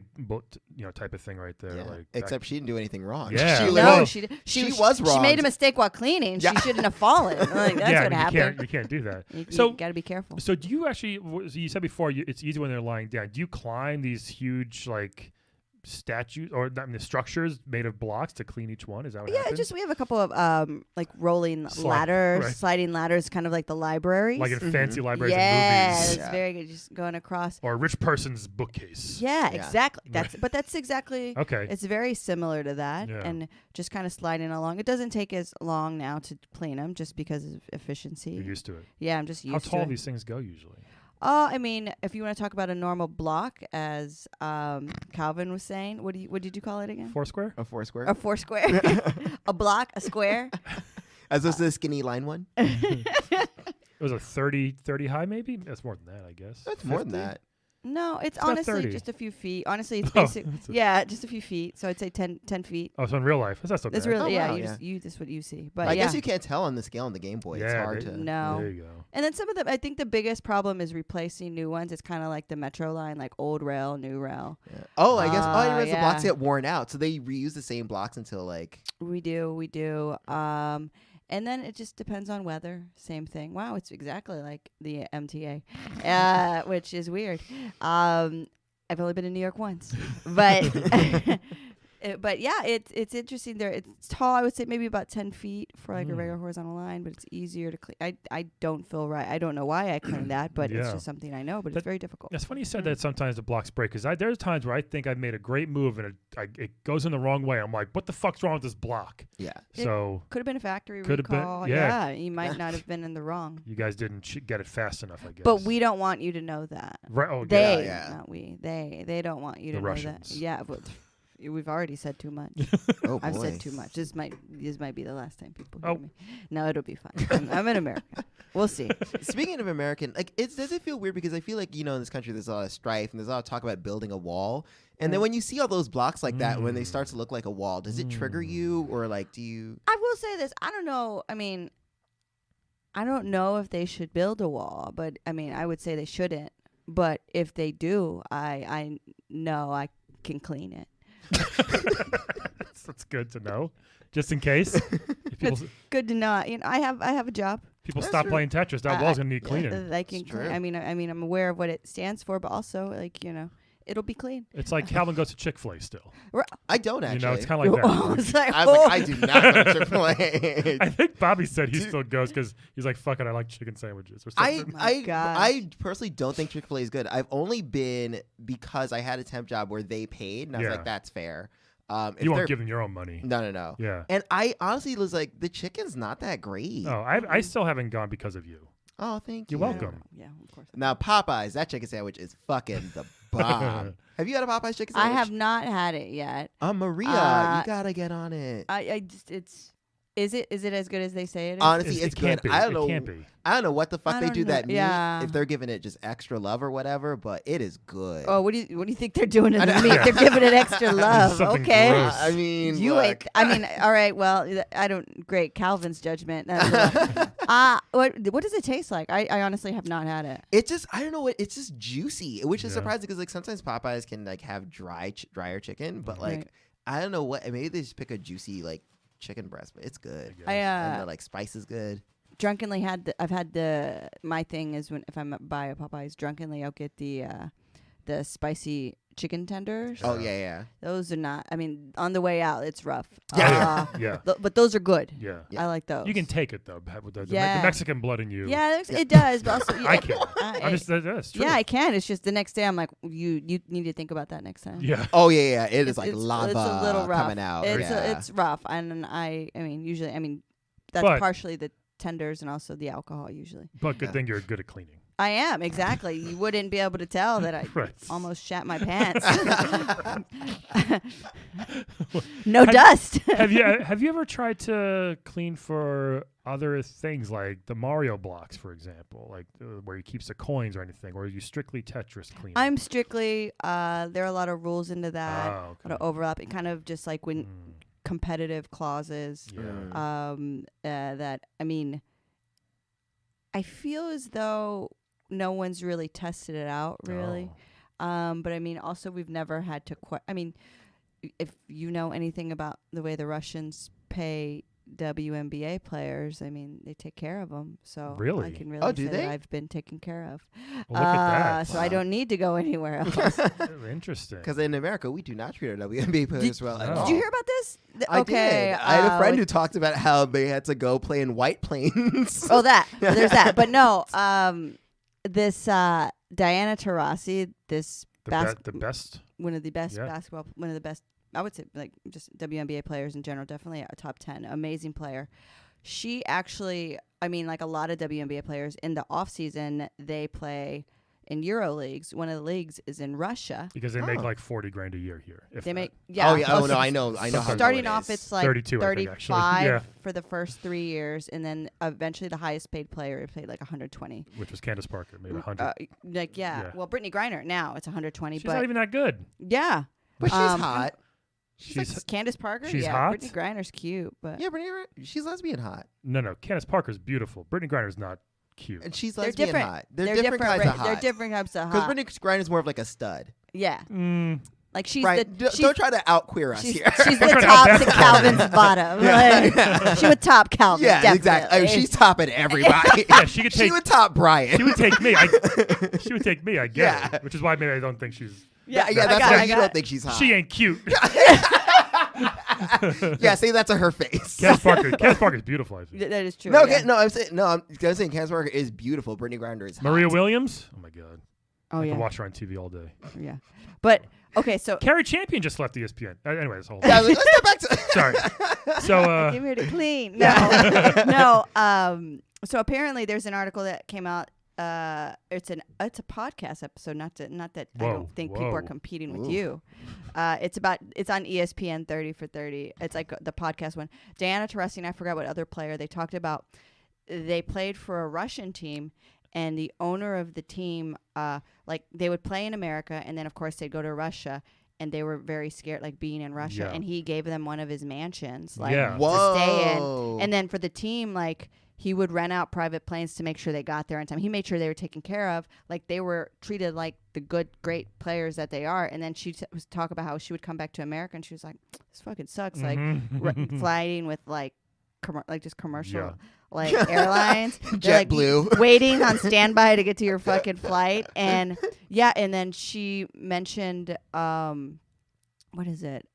[SPEAKER 1] type of thing right there.
[SPEAKER 3] Yeah.
[SPEAKER 1] Like
[SPEAKER 3] Except she didn't do anything wrong.
[SPEAKER 1] Yeah.
[SPEAKER 3] She
[SPEAKER 1] No,
[SPEAKER 3] literally-
[SPEAKER 4] she
[SPEAKER 3] was
[SPEAKER 4] She
[SPEAKER 3] wronged.
[SPEAKER 4] made a mistake while cleaning.
[SPEAKER 3] Yeah.
[SPEAKER 4] She shouldn't have fallen. Like, that's
[SPEAKER 1] yeah,
[SPEAKER 4] what
[SPEAKER 1] you
[SPEAKER 4] happened.
[SPEAKER 1] can't do that.
[SPEAKER 4] You
[SPEAKER 1] So-
[SPEAKER 4] got to be careful.
[SPEAKER 1] So do you actually? So you said before it's easy when they're lying down. Do you climb these huge like statues or the structures made of blocks to clean each one? Is that what
[SPEAKER 4] Yeah,
[SPEAKER 1] happens?
[SPEAKER 4] just we have a couple of like rolling
[SPEAKER 1] Slide-
[SPEAKER 4] ladders,
[SPEAKER 1] right.
[SPEAKER 4] sliding ladders, kind of like the libraries.
[SPEAKER 1] like in fancy libraries
[SPEAKER 4] yeah,
[SPEAKER 1] and movies,
[SPEAKER 4] it's
[SPEAKER 3] Yeah.
[SPEAKER 4] very good. Just going across.
[SPEAKER 1] or a rich person's bookcase.
[SPEAKER 4] Yeah,
[SPEAKER 3] Yeah.
[SPEAKER 4] exactly.
[SPEAKER 1] Right.
[SPEAKER 4] That's exactly.
[SPEAKER 1] Okay.
[SPEAKER 4] It's very similar to that,
[SPEAKER 1] Yeah.
[SPEAKER 4] and just kind of sliding along. It doesn't take as long now to clean them, just because of efficiency.
[SPEAKER 1] You're used to it.
[SPEAKER 4] Yeah, I'm just used
[SPEAKER 1] How
[SPEAKER 4] to
[SPEAKER 1] tall
[SPEAKER 4] it.
[SPEAKER 1] these things go usually?
[SPEAKER 4] I mean, if you want to talk about a normal block, as Calvin was saying, what did you call it again?
[SPEAKER 1] Foursquare?
[SPEAKER 3] A four square.
[SPEAKER 4] A four square, a block, a square.
[SPEAKER 3] As opposed to the skinny line one.
[SPEAKER 1] It was a 30 high, maybe. That's more than that, I guess.
[SPEAKER 3] That's more than
[SPEAKER 1] 50?
[SPEAKER 3] that.
[SPEAKER 4] No, it's
[SPEAKER 1] about
[SPEAKER 4] honestly
[SPEAKER 1] 30.
[SPEAKER 4] just a few feet. Honestly, it's
[SPEAKER 1] Oh,
[SPEAKER 4] basic.
[SPEAKER 1] that's a-
[SPEAKER 4] Yeah, just a few feet. So I'd say 10 feet.
[SPEAKER 1] Oh, so in real life, that's not
[SPEAKER 4] That's
[SPEAKER 1] bad.
[SPEAKER 4] really
[SPEAKER 3] Oh, wow,
[SPEAKER 4] That's what you see. But
[SPEAKER 3] I
[SPEAKER 4] yeah.
[SPEAKER 3] guess you can't tell on the scale on the Game Boy. It's
[SPEAKER 1] Yeah,
[SPEAKER 3] hard
[SPEAKER 1] they-
[SPEAKER 3] to.
[SPEAKER 4] No.
[SPEAKER 1] There you go.
[SPEAKER 4] And then some of them, I think the biggest problem is replacing new ones. It's kind of like the Metro line, like old rail, new rail.
[SPEAKER 3] Yeah. Oh, I guess. Oh, I didn't realize the blocks
[SPEAKER 4] yeah.
[SPEAKER 3] get worn out, so they reuse the same blocks until like.
[SPEAKER 4] We do. And then it just depends on weather. Same thing. Wow, it's exactly like the MTA, which is weird. I've only been in New York once, but but yeah, it's interesting. There, it's tall. I would say maybe about 10 feet for like a regular horizontal line, but it's easier to clean. I don't feel right. I don't know why I clean that, but it's
[SPEAKER 1] Yeah.
[SPEAKER 4] just something I know. But
[SPEAKER 1] That-
[SPEAKER 4] it's very difficult.
[SPEAKER 1] It's funny you said that sometimes the blocks break because there's times where I think I've made a great move and it goes in the wrong way. I'm like, what the fuck's wrong with this block?
[SPEAKER 3] Yeah.
[SPEAKER 4] It
[SPEAKER 1] So
[SPEAKER 4] Could have been a factory
[SPEAKER 1] Could have been-
[SPEAKER 4] recall.
[SPEAKER 1] yeah.
[SPEAKER 4] You might not have been in the wrong.
[SPEAKER 1] you guys didn't get it fast enough, I guess.
[SPEAKER 4] But we don't want you to know that.
[SPEAKER 1] Right? Oh,
[SPEAKER 4] They,
[SPEAKER 3] yeah.
[SPEAKER 4] not we. They don't want you
[SPEAKER 1] The
[SPEAKER 4] to know
[SPEAKER 1] Russians.
[SPEAKER 4] that. Yeah, but we've already said too much.
[SPEAKER 3] Oh boy.
[SPEAKER 4] I've said too much. This might be the last time people
[SPEAKER 1] Oh.
[SPEAKER 4] hear me. No, it'll be fine. I'm in America. We'll see.
[SPEAKER 3] Speaking of American, like, does it feel weird because I feel like in this country there's a lot of strife and there's a lot of talk about building a wall, and then
[SPEAKER 4] Right.
[SPEAKER 3] when you see all those blocks like that, when they start to look like a wall, does it trigger you or like do you?
[SPEAKER 4] I will say this. I don't know. I mean, I don't know if they should build a wall, but I mean, I would say they shouldn't. But if they do, I know I can clean it.
[SPEAKER 1] That's good to know, just in case. If people
[SPEAKER 4] Good to know. I have a job.
[SPEAKER 1] people
[SPEAKER 3] That's
[SPEAKER 1] stop
[SPEAKER 3] true.
[SPEAKER 1] playing Tetris, that wall's gonna need
[SPEAKER 3] yeah.
[SPEAKER 1] cleaning.
[SPEAKER 4] I can
[SPEAKER 3] It's
[SPEAKER 4] clean.
[SPEAKER 3] true.
[SPEAKER 4] I mean, I'm aware of what it stands for, but also it'll be clean.
[SPEAKER 1] It's like Calvin goes to Chick-fil-A still.
[SPEAKER 3] I don't actually.
[SPEAKER 1] It's kind of like
[SPEAKER 4] I
[SPEAKER 1] that.
[SPEAKER 4] was like,
[SPEAKER 3] I was like, I do not go to Chick-fil-A.
[SPEAKER 1] I think Bobby said he
[SPEAKER 3] Dude.
[SPEAKER 1] still goes because he's like, fuck it, I like chicken sandwiches or
[SPEAKER 3] I
[SPEAKER 1] something.
[SPEAKER 4] my gosh.
[SPEAKER 3] I personally don't think Chick-fil-A is good. I've only been because I had a temp job where they paid, and I was
[SPEAKER 1] Yeah.
[SPEAKER 3] like, that's fair. If
[SPEAKER 1] You won't
[SPEAKER 3] they're-
[SPEAKER 1] give them your own money.
[SPEAKER 3] No.
[SPEAKER 1] Yeah.
[SPEAKER 3] And I honestly was like, the chicken's not that great.
[SPEAKER 1] Oh, I still haven't gone because of you.
[SPEAKER 3] Oh, thank
[SPEAKER 1] You're
[SPEAKER 3] you.
[SPEAKER 1] welcome.
[SPEAKER 4] Yeah, of course.
[SPEAKER 3] Now Popeyes, that chicken sandwich is fucking the bomb. Have you had a Popeyes chicken
[SPEAKER 4] I
[SPEAKER 3] sandwich?
[SPEAKER 4] have not had it yet.
[SPEAKER 3] Maria,
[SPEAKER 4] Uh,
[SPEAKER 3] you gotta get on it.
[SPEAKER 4] I just is it as good as they say it is?
[SPEAKER 3] Honestly,
[SPEAKER 1] It
[SPEAKER 3] it's
[SPEAKER 1] can't
[SPEAKER 3] good.
[SPEAKER 1] be.
[SPEAKER 3] I don't
[SPEAKER 1] It
[SPEAKER 3] know.
[SPEAKER 1] can't be.
[SPEAKER 3] I don't know what the fuck
[SPEAKER 4] I
[SPEAKER 3] they
[SPEAKER 4] don't
[SPEAKER 3] do
[SPEAKER 4] know.
[SPEAKER 3] that meat.
[SPEAKER 4] Yeah.
[SPEAKER 3] If they're giving it just extra love or whatever, but it is good.
[SPEAKER 4] Oh, what do you think they're doing in
[SPEAKER 3] I
[SPEAKER 4] the
[SPEAKER 3] know.
[SPEAKER 4] meat? They're giving it extra love.
[SPEAKER 1] Something
[SPEAKER 4] Okay.
[SPEAKER 1] gross.
[SPEAKER 3] I mean,
[SPEAKER 4] You
[SPEAKER 3] look.
[SPEAKER 4] ate. I mean, all right. Well, I don't. Great, Calvin's judgment. What does it taste like? I honestly have not had it.
[SPEAKER 3] It just, I don't know what, it's just juicy, which is
[SPEAKER 1] Yeah.
[SPEAKER 3] surprising because like sometimes Popeyes can like have drier chicken, but like
[SPEAKER 4] Right.
[SPEAKER 3] I don't know what. Maybe they just pick a juicy like chicken breast, but it's good.
[SPEAKER 1] guess.
[SPEAKER 3] And the like spice is good.
[SPEAKER 4] Drunkenly my thing is when if I'm by a Popeyes, drunkenly I'll get the spicy chicken tenders.
[SPEAKER 3] Oh yeah.
[SPEAKER 4] Those are not. I mean, on the way out, it's rough.
[SPEAKER 1] Yeah. Yeah.
[SPEAKER 4] But those are good.
[SPEAKER 1] Yeah.
[SPEAKER 3] Yeah.
[SPEAKER 4] I like those.
[SPEAKER 1] You can take it though, with the
[SPEAKER 4] Yeah.
[SPEAKER 1] Mexican blood in you.
[SPEAKER 4] Yeah, it does. But also,
[SPEAKER 1] I can't.
[SPEAKER 4] I-
[SPEAKER 1] That's true.
[SPEAKER 4] yeah, I can. It's just the next day I'm like, you need to think about that next time.
[SPEAKER 1] Yeah.
[SPEAKER 3] Oh yeah. It is like
[SPEAKER 4] It's
[SPEAKER 3] lava
[SPEAKER 4] a little rough.
[SPEAKER 3] coming out.
[SPEAKER 4] It's rough, and I mean, usually, that's
[SPEAKER 1] But-
[SPEAKER 4] partially the tenders and also the alcohol usually.
[SPEAKER 1] But good
[SPEAKER 3] Yeah.
[SPEAKER 1] thing you're good at cleaning.
[SPEAKER 4] I am, exactly. You wouldn't be able to tell that I
[SPEAKER 1] Right.
[SPEAKER 4] almost shat my pants. No dust.
[SPEAKER 1] Have you ever tried to clean for other things like the Mario blocks, for example, like where he keeps the coins or anything, or are you strictly Tetris cleaning?
[SPEAKER 4] I'm strictly, there are a lot of rules into that,
[SPEAKER 1] Oh,
[SPEAKER 4] a lot of overlap, and kind of just like when competitive clauses.
[SPEAKER 1] Yeah.
[SPEAKER 4] That, I mean, I feel as though no one's really tested it out, really.
[SPEAKER 1] Oh.
[SPEAKER 4] But I mean, also we've never had to. I mean, if you know anything about the way the Russians pay WNBA players, I mean, they take care of them. So
[SPEAKER 1] Really?
[SPEAKER 4] I can really
[SPEAKER 3] do
[SPEAKER 4] say
[SPEAKER 3] they?
[SPEAKER 4] that I've been taken care of.
[SPEAKER 1] Well, look at that.
[SPEAKER 4] So I don't need to go anywhere else.
[SPEAKER 1] Interesting.
[SPEAKER 3] Because in America, we do not treat our WNBA players well at
[SPEAKER 1] no.
[SPEAKER 3] all.
[SPEAKER 4] Did you hear about this?
[SPEAKER 3] I
[SPEAKER 4] Okay.
[SPEAKER 3] did. I had a friend who talked about how they had to go play in White Plains.
[SPEAKER 4] Oh, that. There's that. But no, this Diana Taurasi, this
[SPEAKER 1] the best.
[SPEAKER 4] one of the best
[SPEAKER 1] Yeah.
[SPEAKER 4] basketball, one of the best, I would say, like just WNBA players in general, definitely a top 10, amazing player. She actually, I mean, like a lot of WNBA players in the off season, they play in Euro leagues. One of the leagues is in Russia.
[SPEAKER 1] Because they make like $40,000 a year here. If
[SPEAKER 4] They
[SPEAKER 1] that.
[SPEAKER 4] make, yeah.
[SPEAKER 3] Oh yeah. Oh
[SPEAKER 4] most
[SPEAKER 3] no,
[SPEAKER 4] of-
[SPEAKER 3] I know. How low
[SPEAKER 4] Starting
[SPEAKER 3] it
[SPEAKER 4] off,
[SPEAKER 3] is.
[SPEAKER 4] it's like
[SPEAKER 1] 32, I think, actually.
[SPEAKER 4] 35
[SPEAKER 1] Yeah.
[SPEAKER 4] for the first 3 years, and then eventually the highest paid player paid like 120.
[SPEAKER 1] Which was Candace Parker, maybe 100.
[SPEAKER 4] Yeah. Well, Brittany Griner now it's 120,
[SPEAKER 1] She's
[SPEAKER 4] but
[SPEAKER 1] not even that good.
[SPEAKER 4] yeah.
[SPEAKER 3] But she's
[SPEAKER 4] Um,
[SPEAKER 3] hot.
[SPEAKER 1] She's
[SPEAKER 4] Candace Parker.
[SPEAKER 1] she's
[SPEAKER 4] yeah,
[SPEAKER 1] hot?
[SPEAKER 4] Brittany Griner's cute, but
[SPEAKER 3] Yeah, Brittany, she's lesbian hot,
[SPEAKER 1] no. Candace Parker's beautiful. Brittany Griner's not cute.
[SPEAKER 3] and she's
[SPEAKER 4] they're
[SPEAKER 3] lesbian
[SPEAKER 4] different.
[SPEAKER 3] hot. They're different kinds of hot.
[SPEAKER 4] They're different types of
[SPEAKER 3] Because
[SPEAKER 4] hot.
[SPEAKER 3] Brittany Griner's more of like a stud.
[SPEAKER 4] Yeah,
[SPEAKER 1] Mm,
[SPEAKER 4] like she's
[SPEAKER 3] Right?
[SPEAKER 4] the
[SPEAKER 3] Don't try to out queer us
[SPEAKER 4] she's,
[SPEAKER 3] here.
[SPEAKER 4] she's
[SPEAKER 1] Don't
[SPEAKER 4] the
[SPEAKER 1] try to
[SPEAKER 4] top
[SPEAKER 1] out
[SPEAKER 4] to
[SPEAKER 1] basketball.
[SPEAKER 4] Calvin's bottom.
[SPEAKER 3] Yeah.
[SPEAKER 4] Like, she would top Calvin.
[SPEAKER 3] Yeah,
[SPEAKER 4] definitely.
[SPEAKER 3] exactly. I mean, she's topping everybody.
[SPEAKER 1] yeah, she could
[SPEAKER 3] she
[SPEAKER 1] take.
[SPEAKER 3] would top Brian.
[SPEAKER 1] She would take me. She would take me. I get
[SPEAKER 3] Yeah.
[SPEAKER 1] it. Which is why maybe I don't think she's.
[SPEAKER 3] yeah,
[SPEAKER 4] I
[SPEAKER 3] that's
[SPEAKER 4] got
[SPEAKER 3] why
[SPEAKER 4] it,
[SPEAKER 3] you don't think she's hot.
[SPEAKER 1] She ain't cute.
[SPEAKER 3] Yeah, say that to her face.
[SPEAKER 1] Candace Parker's beautiful. I think.
[SPEAKER 4] That is true.
[SPEAKER 3] No,
[SPEAKER 4] yeah.
[SPEAKER 3] I'm saying Candace Parker is beautiful. Brittany Griner is hot.
[SPEAKER 1] Maria Williams. Oh my God.
[SPEAKER 4] Oh
[SPEAKER 1] I
[SPEAKER 4] yeah.
[SPEAKER 1] could watch her on TV all day.
[SPEAKER 4] Yeah. But okay, so
[SPEAKER 1] Carrie Champion just left ESPN. Anyways, hold on.
[SPEAKER 3] Yeah, let's get back to.
[SPEAKER 1] Sorry. So
[SPEAKER 4] I'm here to clean. No. No. So apparently there's an article that came out. It's a podcast episode. Not that I
[SPEAKER 1] Whoa,
[SPEAKER 4] don't think people are
[SPEAKER 1] whoa.
[SPEAKER 4] competing with
[SPEAKER 3] Ooh.
[SPEAKER 4] you. It's on ESPN 30 for 30. It's like the podcast one. Diana Taurasi and I forgot what other player they talked about. They played for a Russian team, and the owner of the team, like they would play in America, and then of course they'd go to Russia. And they were very scared, like being in Russia.
[SPEAKER 1] Yeah.
[SPEAKER 4] And he gave them one of his mansions, like
[SPEAKER 1] Yeah.
[SPEAKER 3] Whoa.
[SPEAKER 4] to stay in. And then for the team, like he would rent out private planes to make sure they got there on time. He made sure they were taken care of, like they were treated like the good, great players that they are. And then she was talk about how she would come back to America, and she was like, "This fucking sucks." Like flying with like just commercial.
[SPEAKER 1] Yeah.
[SPEAKER 4] Like airlines, They're, like,
[SPEAKER 3] JetBlue.
[SPEAKER 4] waiting on standby to get to your fucking flight, and yeah, and then she mentioned, what is it?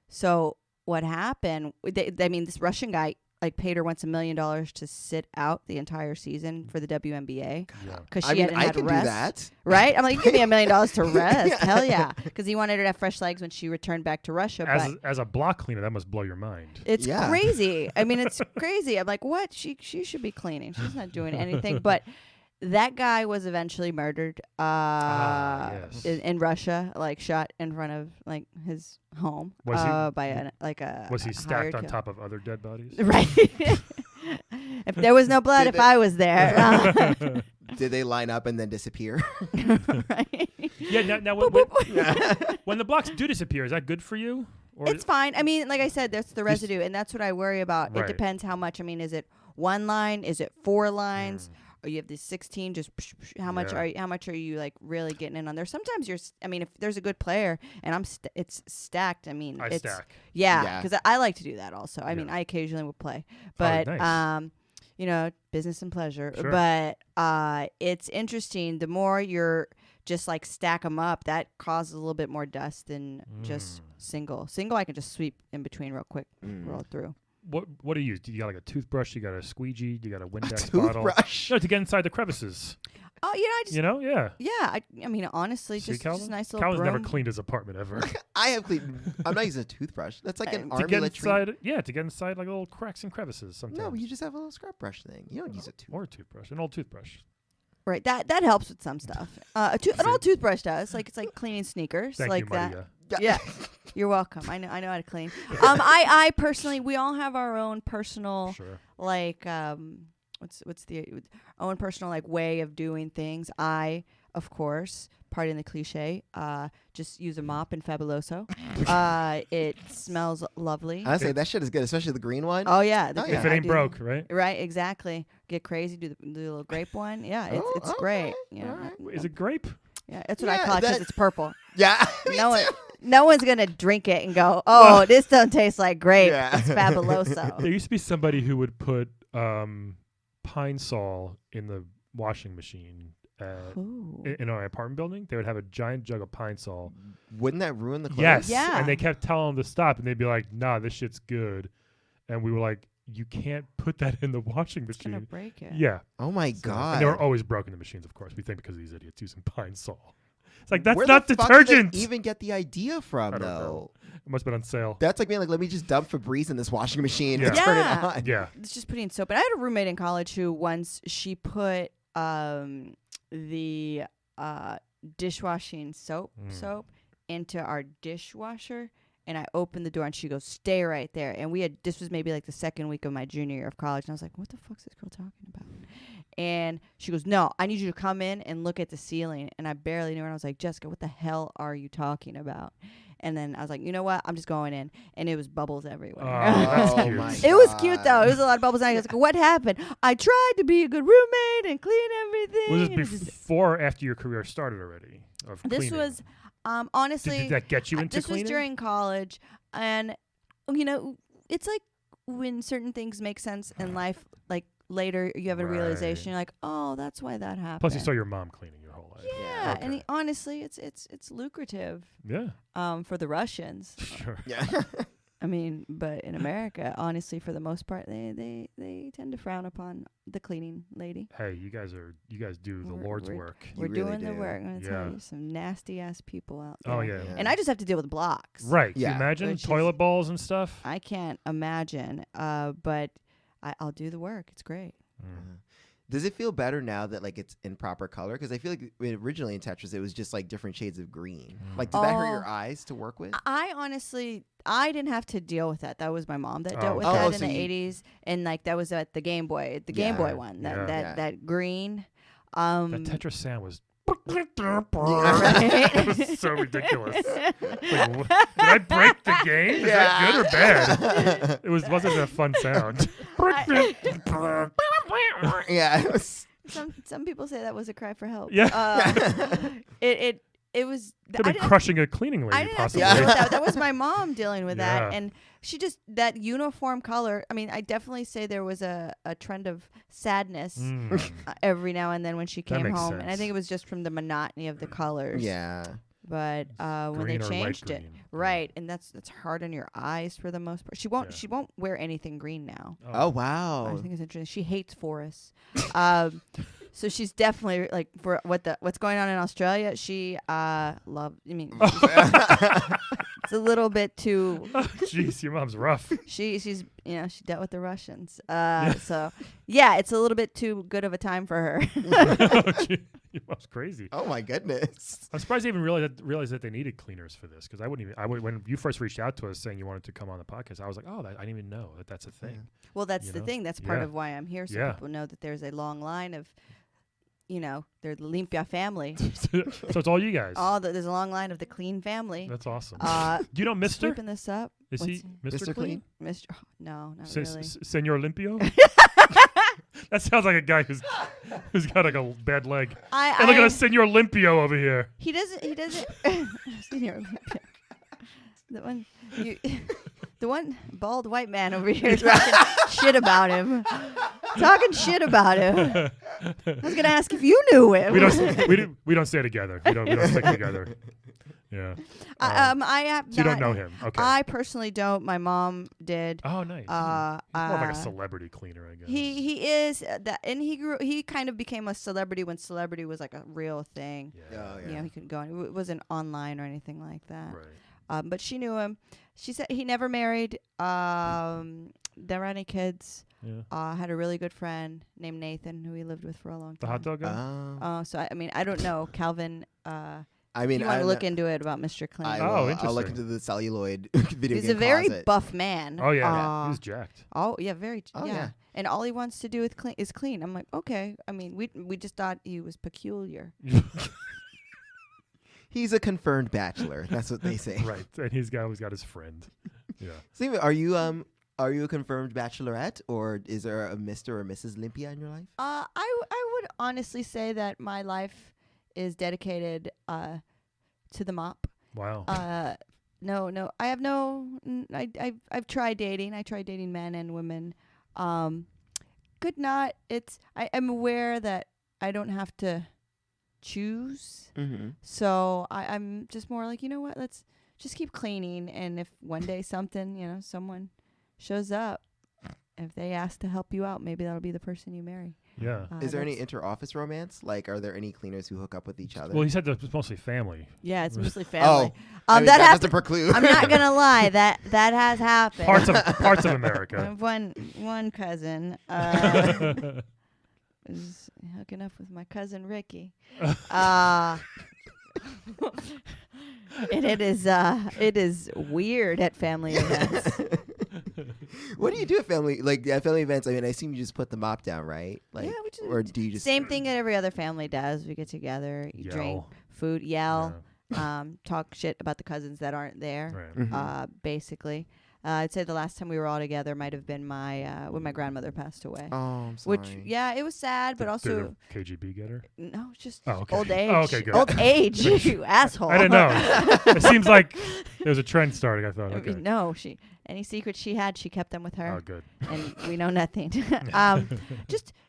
[SPEAKER 4] So what happened? I mean, this Russian guy like paid her once $1 million to sit out the entire season for the WNBA
[SPEAKER 1] Yeah.
[SPEAKER 4] because she
[SPEAKER 3] I mean,
[SPEAKER 4] hadn't
[SPEAKER 3] I
[SPEAKER 4] had
[SPEAKER 3] can
[SPEAKER 4] rest.
[SPEAKER 3] do that.
[SPEAKER 4] Right? I'm like, you give me $1 million to rest. Hell yeah. Because he wanted her to have fresh legs when she returned back to Russia. But
[SPEAKER 1] As a block cleaner, that must blow your mind.
[SPEAKER 4] it's
[SPEAKER 3] Yeah.
[SPEAKER 4] crazy. I mean, it's crazy. I'm like, what? She should be cleaning. She's not doing anything. But that guy was eventually murdered
[SPEAKER 1] Yes.
[SPEAKER 4] in Russia, like shot in front of like his home
[SPEAKER 1] Was he-
[SPEAKER 4] by a
[SPEAKER 1] Was he
[SPEAKER 4] a
[SPEAKER 1] stacked
[SPEAKER 4] hired
[SPEAKER 1] on
[SPEAKER 4] kill-
[SPEAKER 1] top of other dead bodies?
[SPEAKER 4] Right. If there was no blood,
[SPEAKER 3] Did
[SPEAKER 4] if I was there.
[SPEAKER 3] Did they line up and then disappear?
[SPEAKER 4] Right.
[SPEAKER 1] Yeah. Now when the blocks do disappear, is that good for you? Or
[SPEAKER 4] It's fine. I mean, like I said, that's the residue, and that's what I worry about.
[SPEAKER 1] Right.
[SPEAKER 4] It depends how much. I mean, is it one line? Is it 4 lines? Or you have the 16? Just how much
[SPEAKER 1] Yeah.
[SPEAKER 4] how much are you like really getting in on there? Sometimes I mean, if there's a good player and it's stacked. I mean,
[SPEAKER 1] I
[SPEAKER 4] it's
[SPEAKER 1] stack.
[SPEAKER 4] yeah,
[SPEAKER 3] Yeah.
[SPEAKER 4] because I like to do that also. I mean,
[SPEAKER 1] Yeah.
[SPEAKER 4] I occasionally will play, but
[SPEAKER 1] nice.
[SPEAKER 4] you know, business and pleasure.
[SPEAKER 1] Sure.
[SPEAKER 4] But it's interesting. The more you're just like stack them up, that causes a little bit more dust than just single. Single, I can just sweep in between real quick, roll through.
[SPEAKER 1] What do you use? Do you got like a toothbrush? You got a squeegee? You got a Windex
[SPEAKER 3] Toothbrush.
[SPEAKER 1] bottle? No, to get inside the crevices.
[SPEAKER 4] Oh, you know, I just
[SPEAKER 1] Yeah.
[SPEAKER 4] yeah. I mean, honestly,
[SPEAKER 1] See,
[SPEAKER 4] just
[SPEAKER 1] Calvin?
[SPEAKER 4] a nice little
[SPEAKER 1] Calvin's
[SPEAKER 4] broom.
[SPEAKER 1] never cleaned his apartment ever.
[SPEAKER 3] I have cleaned. I'm not using a toothbrush. That's like an
[SPEAKER 1] to
[SPEAKER 3] army
[SPEAKER 1] get
[SPEAKER 3] latrine.
[SPEAKER 1] inside, to get inside like little cracks and crevices sometimes.
[SPEAKER 3] No, you just have a little scrub brush thing. You don't use a toothbrush.
[SPEAKER 1] or a toothbrush, an old toothbrush.
[SPEAKER 4] Right. That helps with some stuff. An old toothbrush does. Like it's like cleaning sneakers.
[SPEAKER 1] Thank
[SPEAKER 4] like
[SPEAKER 1] you,
[SPEAKER 4] that.
[SPEAKER 1] Maria.
[SPEAKER 4] Yeah. You're welcome. I know how to clean. I personally, we all have our own personal
[SPEAKER 1] Sure.
[SPEAKER 4] like what's the own personal like way of doing things. I, of course, pardon the cliche, just use a mop and Fabuloso. It smells lovely.
[SPEAKER 3] Honestly, that shit is good, especially the green one.
[SPEAKER 4] Oh yeah, the
[SPEAKER 3] Oh,
[SPEAKER 4] green-
[SPEAKER 3] yeah.
[SPEAKER 1] If it
[SPEAKER 4] I
[SPEAKER 1] ain't
[SPEAKER 4] do-
[SPEAKER 1] broke, right?
[SPEAKER 4] Right, exactly. Get crazy, do the little grape one. Yeah, it's
[SPEAKER 3] okay.
[SPEAKER 4] great. Yeah,
[SPEAKER 3] Alright.
[SPEAKER 1] Is it grape?
[SPEAKER 4] yeah, that's what I
[SPEAKER 3] Yeah,
[SPEAKER 4] call it because
[SPEAKER 3] that-
[SPEAKER 4] it's purple.
[SPEAKER 3] Yeah. me too.
[SPEAKER 4] No one's gonna drink it and go, "Oh, this doesn't taste like grape.
[SPEAKER 3] Yeah.
[SPEAKER 4] It's Fabuloso."
[SPEAKER 1] There used to be somebody who would put Pine Sol in the washing machine
[SPEAKER 4] Ooh.
[SPEAKER 1] in our apartment building. They would have a giant jug of Pine Sol.
[SPEAKER 3] Wouldn't that ruin the clothes?
[SPEAKER 1] Yes.
[SPEAKER 4] Yeah.
[SPEAKER 1] And they kept telling them to stop, and they'd be like, "Nah, this shit's good." And we were like, "You can't put that in the washing
[SPEAKER 4] It's gonna
[SPEAKER 1] machine."
[SPEAKER 4] break it.
[SPEAKER 1] Yeah.
[SPEAKER 3] Oh my
[SPEAKER 1] So-
[SPEAKER 3] god.
[SPEAKER 1] And they were always broken, the machines, of course. We think because of these idiots using Pine Sol. It's like, that's
[SPEAKER 3] Where
[SPEAKER 1] not
[SPEAKER 3] the fuck did they
[SPEAKER 1] detergent.
[SPEAKER 3] even get the idea from,
[SPEAKER 1] I don't
[SPEAKER 3] though?
[SPEAKER 1] know. It must have been on sale.
[SPEAKER 3] That's like being like, let me just dump Febreze in this washing machine and
[SPEAKER 1] Yeah.
[SPEAKER 3] turn it
[SPEAKER 4] Yeah.
[SPEAKER 3] on.
[SPEAKER 1] Yeah.
[SPEAKER 4] It's just putting soap. And I had a roommate in college who once she put the dishwashing soap into our dishwasher, and I opened the door and she goes, "Stay right there." And this was maybe like the second week of my junior year of college, and I was like, "What the fuck's this girl talking about?" And she goes, "No, I need you to come in and look at the ceiling." And I barely knew her, and I was like, "Jessica, what the hell are you talking about?" And then I was like, "You know what? I'm just going in." And it was bubbles everywhere.
[SPEAKER 1] That's
[SPEAKER 3] Oh
[SPEAKER 1] cute.
[SPEAKER 3] my
[SPEAKER 4] It was cute
[SPEAKER 3] God.
[SPEAKER 4] though. It was a lot of bubbles. And I was like, "What happened?" I tried to be a good roommate and clean everything.
[SPEAKER 1] Was
[SPEAKER 4] and
[SPEAKER 1] this
[SPEAKER 4] it just-
[SPEAKER 1] before or after your career started already? Of
[SPEAKER 4] This
[SPEAKER 1] cleaning?
[SPEAKER 4] was honestly.
[SPEAKER 1] Did that get you into
[SPEAKER 4] this
[SPEAKER 1] cleaning?
[SPEAKER 4] was during college, and it's like when certain things make sense in life. Like later, you have a
[SPEAKER 1] Right.
[SPEAKER 4] realization. You're like, "Oh, that's why that happened."
[SPEAKER 1] Plus, you saw your mom cleaning your whole life.
[SPEAKER 4] Yeah,
[SPEAKER 1] Okay.
[SPEAKER 4] and honestly, it's lucrative
[SPEAKER 1] Yeah.
[SPEAKER 4] for the Russians.
[SPEAKER 1] Sure.
[SPEAKER 3] Yeah.
[SPEAKER 4] I mean, but in America, honestly, for the most part, they tend to frown upon the cleaning lady.
[SPEAKER 1] Hey, you guys do the Lord's work.
[SPEAKER 3] You
[SPEAKER 4] We're
[SPEAKER 3] really
[SPEAKER 4] doing the
[SPEAKER 3] do.
[SPEAKER 4] work. I'm gonna
[SPEAKER 1] Yeah.
[SPEAKER 4] tell you, some nasty ass people out there.
[SPEAKER 1] Oh yeah.
[SPEAKER 3] Yeah.
[SPEAKER 4] And I just have to deal with blocks.
[SPEAKER 1] Right. Can
[SPEAKER 3] Yeah.
[SPEAKER 1] you imagine
[SPEAKER 4] Which is-
[SPEAKER 1] toilet bowls and stuff?
[SPEAKER 4] I can't imagine. But I'll do the work. It's great.
[SPEAKER 3] Does it feel better now that like it's in proper color? Because I feel like originally in Tetris it was just like different shades of green. Like, did that hurt your
[SPEAKER 4] Oh.
[SPEAKER 3] eyes to work with?
[SPEAKER 4] I honestly, I didn't have to deal with that. That was my mom that dealt with
[SPEAKER 1] Oh,
[SPEAKER 4] that in
[SPEAKER 3] so
[SPEAKER 4] the
[SPEAKER 3] you-
[SPEAKER 4] 80s, and like that was at the Game Boy, Game Boy one. That
[SPEAKER 1] Yeah.
[SPEAKER 3] Yeah.
[SPEAKER 4] that green.
[SPEAKER 1] That Tetris sound was.
[SPEAKER 4] Right?
[SPEAKER 1] It was so ridiculous. Like, did I break the game? Is that good or bad? It wasn't a fun sound.
[SPEAKER 3] Yeah. It was,
[SPEAKER 4] Some people say that was a cry for help.
[SPEAKER 1] Yeah.
[SPEAKER 4] It was.
[SPEAKER 1] Could
[SPEAKER 4] I
[SPEAKER 1] have been crushing a cleaning
[SPEAKER 4] I
[SPEAKER 1] lady,
[SPEAKER 4] didn't have to
[SPEAKER 1] possibly.
[SPEAKER 4] deal with that. That was my mom dealing with that,
[SPEAKER 1] Yeah.
[SPEAKER 4] and she just that uniform color. I mean, I definitely say there was a trend of sadness
[SPEAKER 1] Mm.
[SPEAKER 4] every now and then when she
[SPEAKER 1] That
[SPEAKER 4] came
[SPEAKER 1] makes
[SPEAKER 4] home, and I
[SPEAKER 1] sense.
[SPEAKER 4] think it was just from the monotony of the colors.
[SPEAKER 3] yeah.
[SPEAKER 4] But when they
[SPEAKER 1] Green or light
[SPEAKER 4] changed it,
[SPEAKER 1] green.
[SPEAKER 4] right, and that's hard on your eyes for the most part.
[SPEAKER 1] Yeah.
[SPEAKER 4] She won't wear anything green now.
[SPEAKER 3] Oh
[SPEAKER 4] I
[SPEAKER 3] wow.
[SPEAKER 4] think it's interesting. She hates forests. So she's definitely like for what's going on in Australia. She love. I mean, it's a little bit too.
[SPEAKER 1] Jeez, your mom's rough.
[SPEAKER 4] She's she dealt with the Russians. So yeah, it's a little bit too good of a time for her.
[SPEAKER 1] Your mom's crazy.
[SPEAKER 3] Oh my goodness.
[SPEAKER 1] I'm surprised they even realized that they needed cleaners for this, because I wouldn't even. When you first reached out to us saying you wanted to come on the podcast, I was like, oh, I didn't even know that's a thing.
[SPEAKER 4] Well, that's
[SPEAKER 1] You
[SPEAKER 4] the
[SPEAKER 1] know?
[SPEAKER 4] thing. That's part
[SPEAKER 1] Yeah.
[SPEAKER 4] of why I'm here, so
[SPEAKER 1] Yeah.
[SPEAKER 4] people know that there's a long line of, there's the Limpia family.
[SPEAKER 1] So it's all you guys.
[SPEAKER 4] There's a long line of the clean family.
[SPEAKER 1] That's awesome.
[SPEAKER 4] Do
[SPEAKER 1] you know Mister?
[SPEAKER 4] Sweeping this up.
[SPEAKER 1] Is he Mr.
[SPEAKER 3] Mr.
[SPEAKER 1] Clean?
[SPEAKER 3] Clean?
[SPEAKER 4] Mr. No, not really.
[SPEAKER 1] Senor Limpio? That sounds like a guy who's got like a bad leg. And look at a Senor Limpio over here.
[SPEAKER 4] He doesn't. Senior Olympia. The one bald white man over here talking shit about him. Talking shit about him. I was gonna ask if you knew him.
[SPEAKER 1] We don't stay together. We don't stick together. Yeah.
[SPEAKER 4] I have.
[SPEAKER 1] So you don't
[SPEAKER 4] not-
[SPEAKER 1] know him. Okay.
[SPEAKER 4] I personally don't. My mom did.
[SPEAKER 1] Oh, nice. He's more of like a celebrity cleaner, I guess.
[SPEAKER 4] He is that, and he kind of became a celebrity when celebrity was like a real thing.
[SPEAKER 1] Yeah.
[SPEAKER 3] Oh,
[SPEAKER 4] You know, he couldn't go on. It wasn't online or anything like that.
[SPEAKER 1] Right.
[SPEAKER 4] But she knew him. She said he never married. never had any kids.
[SPEAKER 1] Yeah.
[SPEAKER 4] Had a really good friend named Nathan who we lived with for a long
[SPEAKER 1] The
[SPEAKER 4] time.
[SPEAKER 1] hot dog guy?
[SPEAKER 4] So I mean, I don't know, Calvin.
[SPEAKER 3] I mean,
[SPEAKER 4] you want
[SPEAKER 3] I'm
[SPEAKER 4] to look
[SPEAKER 3] not-
[SPEAKER 4] into it about Mr. Clean.
[SPEAKER 3] I
[SPEAKER 1] Oh,
[SPEAKER 3] will, I'll
[SPEAKER 1] interesting.
[SPEAKER 3] look into the celluloid video
[SPEAKER 4] He's
[SPEAKER 3] game
[SPEAKER 4] a very
[SPEAKER 3] closet.
[SPEAKER 4] buff man.
[SPEAKER 1] Oh, yeah. He's jacked.
[SPEAKER 4] Oh yeah, very.
[SPEAKER 3] Oh,
[SPEAKER 4] yeah.
[SPEAKER 3] yeah.
[SPEAKER 4] And all he wants to do is clean. I'm like, okay. I mean, we just thought he was peculiar.
[SPEAKER 3] He's a confirmed bachelor. That's what they say.
[SPEAKER 1] Right. And he's always got his friend. Yeah.
[SPEAKER 3] Steve, are you a confirmed bachelorette, or is there a Mr. or Mrs. Olympia in your life?
[SPEAKER 4] I would honestly say that my life is dedicated to the mop.
[SPEAKER 1] Wow.
[SPEAKER 4] No, I have I've tried dating. I tried dating men and women. Could not. I'm aware that I don't have to choose.
[SPEAKER 3] Mm-hmm.
[SPEAKER 4] So I'm just more like, you know what? Let's just keep cleaning. And if one day someone shows up, if they ask to help you out, maybe that'll be the person you marry.
[SPEAKER 1] Yeah.
[SPEAKER 3] Is there any inter-office romance? Like, are there any cleaners who hook up with each other?
[SPEAKER 1] Well, he said that it's mostly family.
[SPEAKER 4] Yeah, it's mostly family.
[SPEAKER 3] I mean,
[SPEAKER 4] that
[SPEAKER 3] that
[SPEAKER 4] happened.
[SPEAKER 3] doesn't preclude.
[SPEAKER 4] I'm not gonna lie. That has happened.
[SPEAKER 1] Parts of
[SPEAKER 4] I
[SPEAKER 1] America.
[SPEAKER 4] have one cousin was hooking up with my cousin Ricky. And it is weird at family events.
[SPEAKER 3] What do you do at family events? I mean, I assume you just put the mop down, right? Like,
[SPEAKER 4] Yeah, we just-
[SPEAKER 3] or do you just
[SPEAKER 4] Same thing that every other family does. We get together, you drink food, yell, talk shit about the cousins that aren't there.
[SPEAKER 1] Right.
[SPEAKER 3] Mhm.
[SPEAKER 4] Basically, I'd say the last time we were all together might have been when my grandmother passed away.
[SPEAKER 3] Oh, I'm sorry.
[SPEAKER 4] Which, yeah, it was sad, but also
[SPEAKER 1] Did the KGB get her?
[SPEAKER 4] no, it's just
[SPEAKER 1] Oh, okay.
[SPEAKER 4] old age.
[SPEAKER 1] Oh, okay, good.
[SPEAKER 4] Old age, you asshole.
[SPEAKER 1] I didn't know. It seems like there was a trend starting. I thought.
[SPEAKER 4] I
[SPEAKER 1] Okay.
[SPEAKER 4] mean, no, any secrets she had, she kept them with her.
[SPEAKER 1] Oh, good.
[SPEAKER 4] And we know nothing.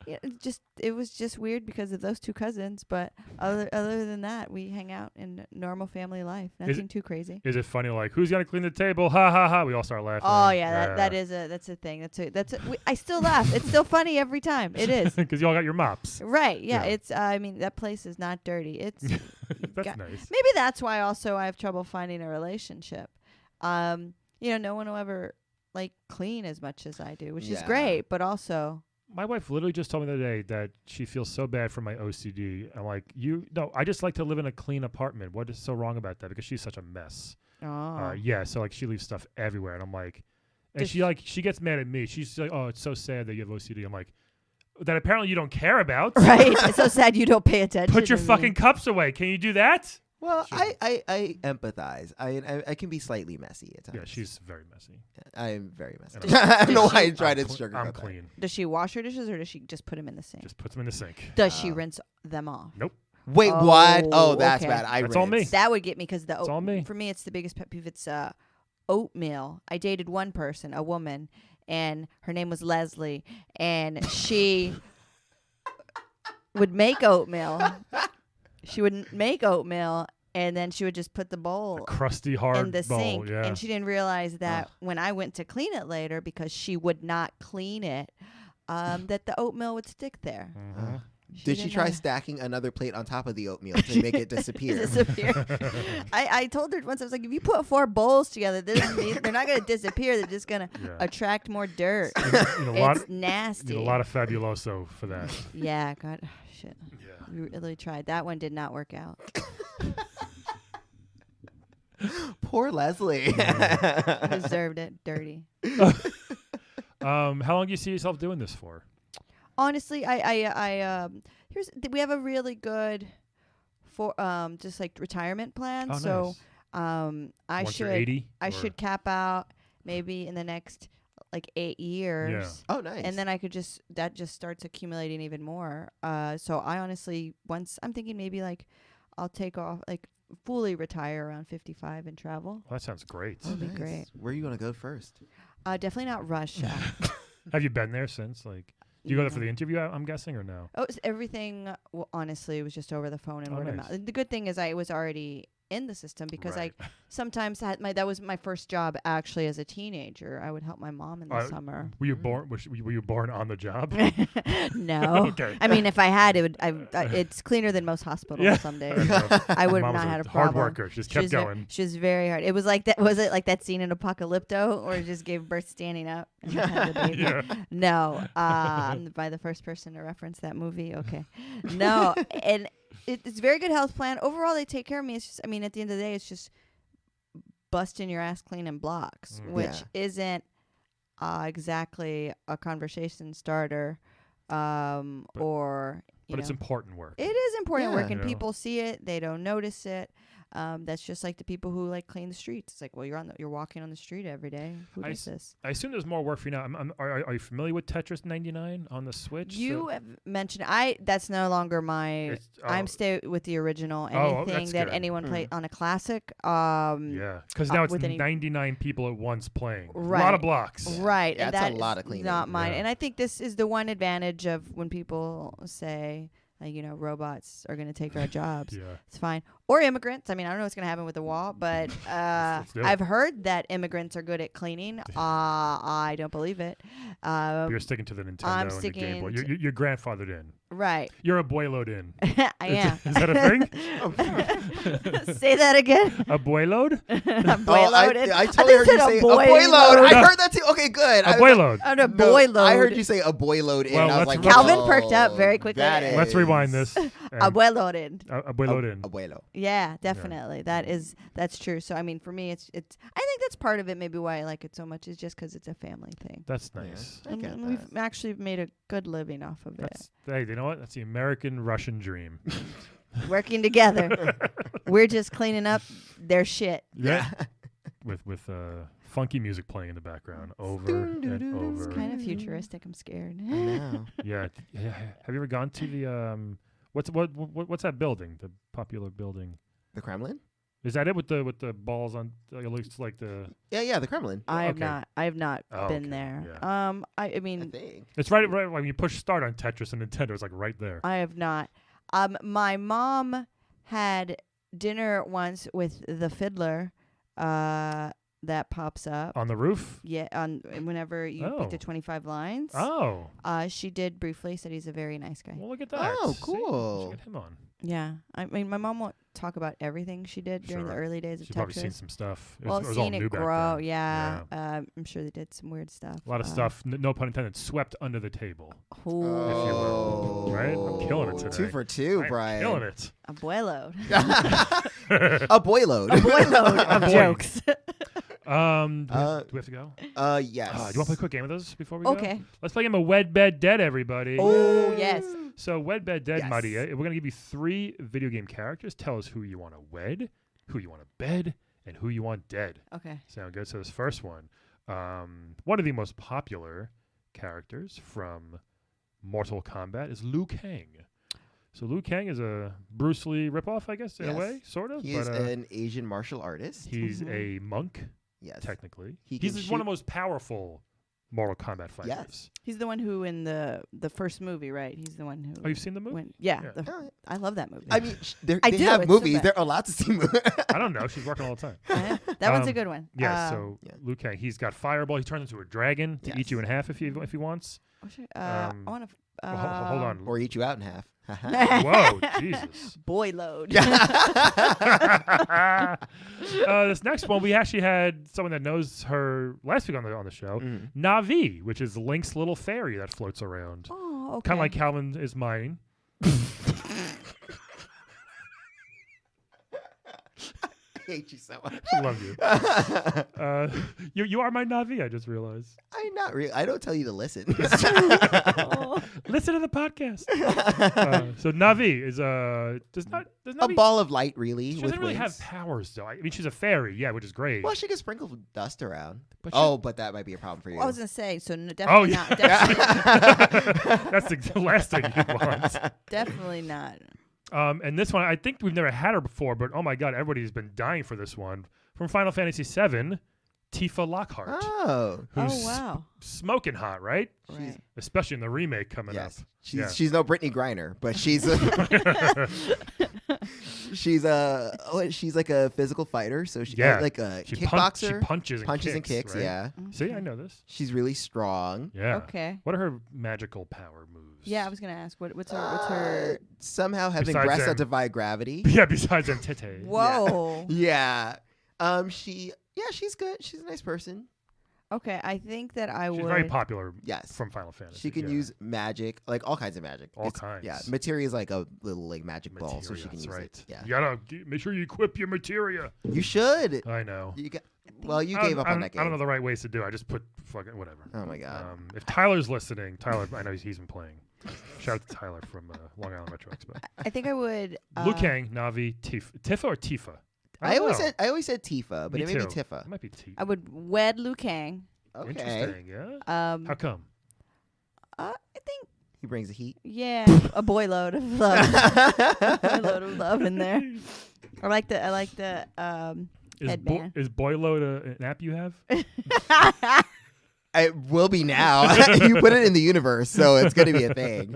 [SPEAKER 4] It was just weird because of those two cousins. But other than that, we hang out in normal family life. Nothing too crazy.
[SPEAKER 1] Is it funny? Like, who's gonna clean the table? Ha ha ha! We all start laughing.
[SPEAKER 4] Oh yeah, that's a thing. I still laugh. It's still funny every time. It is.
[SPEAKER 1] Because you all got your mops.
[SPEAKER 4] Right. Yeah.
[SPEAKER 1] Yeah.
[SPEAKER 4] It's. I mean, that place is not dirty. It's.
[SPEAKER 1] That's nice.
[SPEAKER 4] Maybe that's why also I have trouble finding a relationship. No one will ever clean as much as I do, which is
[SPEAKER 3] Yeah.
[SPEAKER 4] great, but also
[SPEAKER 1] My wife literally just told me the other day that she feels so bad for my OCD. I'm like, I just like to live in a clean apartment. What is so wrong about that? Because she's such a mess. Yeah, so she leaves stuff everywhere, and I'm like, and she gets mad at me. She's like, oh, it's so sad that you have OCD. I'm like, that apparently you don't care about.
[SPEAKER 4] right. It's so sad you don't pay attention.
[SPEAKER 1] Put your
[SPEAKER 4] to me.
[SPEAKER 1] fucking cups away. Can you do that?
[SPEAKER 3] Well,
[SPEAKER 1] Sure.
[SPEAKER 3] I empathize. I can be slightly messy at times.
[SPEAKER 1] Yeah, she's very messy.
[SPEAKER 3] I am very messy.
[SPEAKER 1] And
[SPEAKER 3] I don't know
[SPEAKER 4] Does
[SPEAKER 3] why I
[SPEAKER 4] she-
[SPEAKER 3] tried to
[SPEAKER 1] I'm
[SPEAKER 3] sugarcoat
[SPEAKER 1] I'm
[SPEAKER 3] that.
[SPEAKER 1] clean.
[SPEAKER 4] Does she wash her dishes or does she just put them in the sink?
[SPEAKER 1] Just puts them in the sink.
[SPEAKER 4] Does she
[SPEAKER 3] Oh.
[SPEAKER 4] rinse them off?
[SPEAKER 3] Wait,
[SPEAKER 4] Oh,
[SPEAKER 3] what? Oh, that's
[SPEAKER 4] okay.
[SPEAKER 3] bad.
[SPEAKER 1] That's all me.
[SPEAKER 3] rinse.
[SPEAKER 4] That would get me because
[SPEAKER 1] It's all me.
[SPEAKER 4] for me it's the biggest pet peeve. It's oatmeal. I dated one person, a woman, and her name was Leslie, and she would make oatmeal. She would make oatmeal, and then she would just put the bowl
[SPEAKER 1] Crusty, hard
[SPEAKER 4] in the
[SPEAKER 1] bowl.
[SPEAKER 4] sink,
[SPEAKER 1] Yeah.
[SPEAKER 4] and she didn't realize that when I went to clean it later, because she would not clean it, that the oatmeal would stick there.
[SPEAKER 1] Mhm.
[SPEAKER 3] Did she
[SPEAKER 4] didn't
[SPEAKER 3] try
[SPEAKER 4] know.
[SPEAKER 3] stacking another plate on top of the oatmeal to make it disappear?
[SPEAKER 4] Disappear. I told her once, I was like, if you put 4 bowls together, they're not going to disappear. They're just going to
[SPEAKER 1] Yeah.
[SPEAKER 4] attract more dirt.
[SPEAKER 1] You need a lot.
[SPEAKER 4] It's nasty.
[SPEAKER 1] Need a lot of Fabuloso for that.
[SPEAKER 4] Yeah, God, shit.
[SPEAKER 1] Yeah.
[SPEAKER 4] We really tried. That one did not work out.
[SPEAKER 3] Poor Leslie.
[SPEAKER 4] Deserved it. Dirty.
[SPEAKER 1] How long do you see yourself doing this for?
[SPEAKER 4] Honestly, we have a really good just like retirement plan.
[SPEAKER 1] Oh,
[SPEAKER 4] So
[SPEAKER 1] nice.
[SPEAKER 4] I
[SPEAKER 1] Once you're
[SPEAKER 4] should
[SPEAKER 1] 80,
[SPEAKER 4] I
[SPEAKER 1] or-
[SPEAKER 4] should cap out maybe in the next like 8 years.
[SPEAKER 3] Oh, nice.
[SPEAKER 4] And then I could that just starts accumulating even more. So I honestly, I'm thinking maybe like I'll take off, like fully retire around 55 and travel.
[SPEAKER 1] Well, that sounds great.
[SPEAKER 3] Oh,
[SPEAKER 4] That'd be
[SPEAKER 3] nice.
[SPEAKER 4] great.
[SPEAKER 3] Where are you going to go first?
[SPEAKER 4] Definitely not Russia.
[SPEAKER 1] Have you been there since? Like, do you go there for the interview? I'm guessing, or no?
[SPEAKER 4] Oh, everything, honestly, was just over the phone and
[SPEAKER 1] Oh,
[SPEAKER 4] word of
[SPEAKER 1] nice.
[SPEAKER 4] mouth. The good thing is I was already in the system because
[SPEAKER 1] Right.
[SPEAKER 4] I sometimes that was my first job actually as a teenager. I would help my mom in the summer.
[SPEAKER 1] Were you born? Were you born on the job?
[SPEAKER 4] No.
[SPEAKER 1] Okay.
[SPEAKER 4] I mean, if I had, it would. It's cleaner than most hospitals some days. I would
[SPEAKER 1] Mom
[SPEAKER 4] not
[SPEAKER 1] was
[SPEAKER 4] had a
[SPEAKER 1] hard
[SPEAKER 4] problem.
[SPEAKER 1] worker. She just kept going.
[SPEAKER 4] She was very hard. It was like that. Was it like that scene in Apocalypto where it just gave birth standing up? And had the baby?
[SPEAKER 1] Yeah.
[SPEAKER 4] No. By the first person to reference that movie. Okay. No. And it's a very good health plan. Overall, they take care of me. It's just, I mean, at the end of the day, it's just busting your ass cleaning blocks, which isn't exactly a conversation starter. But
[SPEAKER 1] it's important work.
[SPEAKER 4] It is important work, and
[SPEAKER 1] You know?
[SPEAKER 4] people see it. They don't notice it. That's just like the people who like clean the streets. It's like, well, you're walking on the street every day. Who does this?
[SPEAKER 1] I assume there's more work for you now. Are you familiar with Tetris 99 on the Switch?
[SPEAKER 4] You have mentioned that's no longer my. I'm stay with the original. Anything that
[SPEAKER 1] good.
[SPEAKER 4] anyone play on a classic.
[SPEAKER 1] Yeah, because now it's
[SPEAKER 4] with
[SPEAKER 1] 99 people at once playing.
[SPEAKER 4] Right.
[SPEAKER 1] A lot of blocks.
[SPEAKER 4] Right.
[SPEAKER 3] Yeah,
[SPEAKER 4] and
[SPEAKER 3] that's
[SPEAKER 4] that
[SPEAKER 3] a lot
[SPEAKER 4] is
[SPEAKER 3] of cleaning.
[SPEAKER 4] not mine.
[SPEAKER 1] Yeah.
[SPEAKER 4] And I think this is the one advantage of when people say, like, robots are going to take our jobs.
[SPEAKER 1] Yeah.
[SPEAKER 4] It's fine. Or immigrants. I mean, I don't know what's going to happen with the wall, but
[SPEAKER 1] Let's do it.
[SPEAKER 4] I've heard that immigrants are good at cleaning. I don't believe it.
[SPEAKER 1] But you're sticking to the Nintendo
[SPEAKER 4] I'm
[SPEAKER 1] and the Game Boy.
[SPEAKER 4] sticking
[SPEAKER 1] You're grandfathered in.
[SPEAKER 4] Right.
[SPEAKER 1] You're abueloed in.
[SPEAKER 4] I am.
[SPEAKER 1] Is that a thing?
[SPEAKER 4] Say that again.
[SPEAKER 1] Abueloed?
[SPEAKER 4] Abueloed.
[SPEAKER 3] I totally heard you say a boy load. I heard that too. Okay, good.
[SPEAKER 1] Abueloed.
[SPEAKER 4] Oh, no, boy load.
[SPEAKER 3] I heard you say a boy load in.
[SPEAKER 1] Well,
[SPEAKER 3] I was
[SPEAKER 1] let's
[SPEAKER 3] like,
[SPEAKER 1] rewind.
[SPEAKER 4] Calvin perked up very quickly.
[SPEAKER 1] Let's rewind this.
[SPEAKER 4] Abueloed in.
[SPEAKER 1] Abueloed in.
[SPEAKER 3] Abuelo.
[SPEAKER 4] Yeah, definitely. That's true. So I mean, for me, it's. I think that's part of it. Maybe why I like it so much is just because it's a family thing.
[SPEAKER 1] That's nice.
[SPEAKER 3] I get
[SPEAKER 4] And
[SPEAKER 3] that.
[SPEAKER 4] we've actually made a good living off of it.
[SPEAKER 1] Hey, you know what? That's the American Russian dream.
[SPEAKER 4] Working together. We're just cleaning up their shit.
[SPEAKER 1] Yeah. with funky music playing in the background over and over.
[SPEAKER 4] It's kind of futuristic. I'm scared.
[SPEAKER 3] I know.
[SPEAKER 1] Yeah. Have you ever gone to the what's that building? The popular building.
[SPEAKER 3] The Kremlin?
[SPEAKER 1] Is that it with the balls on? It looks like the.
[SPEAKER 3] Yeah, the Kremlin.
[SPEAKER 4] I have
[SPEAKER 1] Okay.
[SPEAKER 4] not. I have not been
[SPEAKER 1] okay,
[SPEAKER 4] there.
[SPEAKER 1] yeah.
[SPEAKER 4] I
[SPEAKER 3] I
[SPEAKER 4] mean,
[SPEAKER 3] think.
[SPEAKER 1] It's right when you push start on Tetris and Nintendo. It's like right there.
[SPEAKER 4] I have not. My mom had dinner once with the fiddler. That pops up.
[SPEAKER 1] On the roof.
[SPEAKER 4] Yeah, whenever you beat the 25 lines.
[SPEAKER 1] Oh.
[SPEAKER 4] She did briefly. Said he's a very nice guy.
[SPEAKER 1] Well, look at that.
[SPEAKER 3] Oh,
[SPEAKER 1] See?
[SPEAKER 3] cool.
[SPEAKER 1] We should get him on.
[SPEAKER 4] Yeah, I mean, my mom won't talk about everything she did during the
[SPEAKER 1] Sure.
[SPEAKER 4] early days of
[SPEAKER 1] She's probably seen
[SPEAKER 4] Tetris.
[SPEAKER 1] some stuff.
[SPEAKER 4] Well,
[SPEAKER 1] it was all
[SPEAKER 4] seeing
[SPEAKER 1] new
[SPEAKER 4] it
[SPEAKER 1] back
[SPEAKER 4] grow,
[SPEAKER 1] then.
[SPEAKER 4] yeah. I'm sure they did some weird stuff.
[SPEAKER 1] A lot of stuff, no pun intended, swept under the table.
[SPEAKER 4] Ooh.
[SPEAKER 3] Oh.
[SPEAKER 1] Right? I'm killing it today.
[SPEAKER 3] 2 for 2,
[SPEAKER 1] I'm
[SPEAKER 3] Brian.
[SPEAKER 1] killing it.
[SPEAKER 4] Abuelo.
[SPEAKER 3] A boy load.
[SPEAKER 4] Abuelo of
[SPEAKER 1] Boy.
[SPEAKER 4] jokes.
[SPEAKER 1] Do we have to go?
[SPEAKER 3] Yes.
[SPEAKER 1] Do you want to play a quick game with us before we go?
[SPEAKER 4] Okay.
[SPEAKER 1] Let's play a game of Wed, Bed, Dead, everybody.
[SPEAKER 4] Oh, yes.
[SPEAKER 1] So, Wed, Bed, Dead,
[SPEAKER 3] Yes.
[SPEAKER 1] Maria. We're going to give you 3 video game characters. Tell us who you want to wed, who you want to bed, and who you want dead.
[SPEAKER 4] Okay.
[SPEAKER 1] Sound good? So, this first one. One of the most popular characters from Mortal Kombat is Liu Kang. So Liu Kang is a Bruce Lee ripoff, I guess, in a
[SPEAKER 3] Yes.
[SPEAKER 1] way, sort of.
[SPEAKER 3] He is an Asian martial artist.
[SPEAKER 1] He's a monk,
[SPEAKER 3] Yes.
[SPEAKER 1] technically.
[SPEAKER 3] He
[SPEAKER 1] He's
[SPEAKER 3] can
[SPEAKER 1] one of the
[SPEAKER 3] shoot-
[SPEAKER 1] most powerful Mortal Kombat fighters.
[SPEAKER 3] Yes.
[SPEAKER 4] He's the one who in the first movie, right? He's the one who.
[SPEAKER 1] Oh, you've seen the movie?
[SPEAKER 4] went,
[SPEAKER 1] Yeah.
[SPEAKER 4] I love that movie.
[SPEAKER 3] I mean, they
[SPEAKER 4] I do,
[SPEAKER 3] have
[SPEAKER 4] it's so
[SPEAKER 3] movies.
[SPEAKER 4] bad.
[SPEAKER 3] They're allowed to see movies.
[SPEAKER 1] I don't know. She's working all the time.
[SPEAKER 4] That one's a
[SPEAKER 1] Um,
[SPEAKER 4] good one.
[SPEAKER 1] Yeah, so
[SPEAKER 3] Yeah.
[SPEAKER 1] Liu Kang, he's got Fireball. He turns into a dragon to eat
[SPEAKER 3] Yes.
[SPEAKER 1] you in half if he wants.
[SPEAKER 4] I want to.
[SPEAKER 1] Well, hold on.
[SPEAKER 3] Or eat you out in half.
[SPEAKER 1] Whoa, Jesus.
[SPEAKER 4] Boy load.
[SPEAKER 1] This next one, we actually had someone that knows her last week on the show.
[SPEAKER 3] Mhm.
[SPEAKER 1] Navi, which is Link's little fairy that floats around.
[SPEAKER 4] Oh, okay.
[SPEAKER 1] Kind of like Calvin is mine.
[SPEAKER 3] I hate you so much.
[SPEAKER 1] I love you. You are my Navi, I just realized.
[SPEAKER 3] I'm not real. I don't tell you to listen.
[SPEAKER 4] Oh.
[SPEAKER 1] Listen to the podcast. So Navi is does
[SPEAKER 3] a
[SPEAKER 1] Navi,
[SPEAKER 3] ball of light, really.
[SPEAKER 1] she
[SPEAKER 3] with
[SPEAKER 1] doesn't really
[SPEAKER 3] wings.
[SPEAKER 1] have powers though. I mean, she's a fairy, yeah, which is great.
[SPEAKER 3] Well, she can sprinkle dust around.
[SPEAKER 1] But
[SPEAKER 3] But that might be a problem for you.
[SPEAKER 4] I was gonna say, so
[SPEAKER 1] Oh,
[SPEAKER 4] definitely
[SPEAKER 1] yeah.
[SPEAKER 4] not. Definitely,
[SPEAKER 1] That's the last thing you want.
[SPEAKER 4] definitely not.
[SPEAKER 1] And this one, I think we've never had her before, but oh my god, everybody's been dying for this one. From Final Fantasy VII, Tifa Lockhart.
[SPEAKER 3] Oh,
[SPEAKER 1] Who's
[SPEAKER 4] Oh wow.
[SPEAKER 1] smoking hot, right?
[SPEAKER 4] Right.
[SPEAKER 1] Especially in the remake coming
[SPEAKER 3] yes.
[SPEAKER 1] up.
[SPEAKER 3] She's
[SPEAKER 1] Yeah.
[SPEAKER 3] she's no Brittany Griner, but she's she's like a physical fighter, so she like a
[SPEAKER 1] she
[SPEAKER 3] kickboxer.
[SPEAKER 1] She punches
[SPEAKER 3] and kicks.
[SPEAKER 1] right?
[SPEAKER 3] Yeah.
[SPEAKER 1] See, I know this.
[SPEAKER 3] She's really strong.
[SPEAKER 1] Yeah.
[SPEAKER 4] Okay.
[SPEAKER 1] What are her magical power moves?
[SPEAKER 4] Yeah, I was gonna ask what's her.
[SPEAKER 3] Somehow having
[SPEAKER 1] Besides
[SPEAKER 3] breasts that
[SPEAKER 1] them.
[SPEAKER 3] defy gravity.
[SPEAKER 1] Yeah, besides them titties.
[SPEAKER 4] Whoa.
[SPEAKER 3] Yeah. She's good. She's a nice person.
[SPEAKER 4] Okay, I think that
[SPEAKER 1] She's
[SPEAKER 4] would.
[SPEAKER 1] very popular.
[SPEAKER 3] Yes.
[SPEAKER 1] From Final Fantasy.
[SPEAKER 3] She can use magic, like all kinds of magic.
[SPEAKER 1] All kinds.
[SPEAKER 3] Yeah. Materia is like a little like magic ball, so she can use
[SPEAKER 1] right.
[SPEAKER 3] it. Yeah.
[SPEAKER 1] You gotta make sure you equip your materia.
[SPEAKER 3] You should.
[SPEAKER 1] I know.
[SPEAKER 3] You gave up on that game.
[SPEAKER 1] I don't know the right ways to do it. I just put fucking whatever.
[SPEAKER 3] Oh my god.
[SPEAKER 1] If Tyler's listening, Tyler, I know he's been playing. Shout out to Tyler from Long Island Metro Expo.
[SPEAKER 4] I think I would.
[SPEAKER 1] Liu Kang, Navi, Tifa or Tifa?
[SPEAKER 3] I always said Tifa, but
[SPEAKER 1] Me
[SPEAKER 3] it may be
[SPEAKER 1] too.
[SPEAKER 3] Tifa.
[SPEAKER 1] It might be Tifa.
[SPEAKER 4] I would wed Liu Kang.
[SPEAKER 3] Okay.
[SPEAKER 1] Interesting, yeah. How come?
[SPEAKER 4] I think
[SPEAKER 3] He brings the heat.
[SPEAKER 4] yeah, a boy load of love, a load of love in there. I like the headband.
[SPEAKER 1] Is Boyload an app you have?
[SPEAKER 3] It will be now. You put it in the universe, so it's going to be a thing.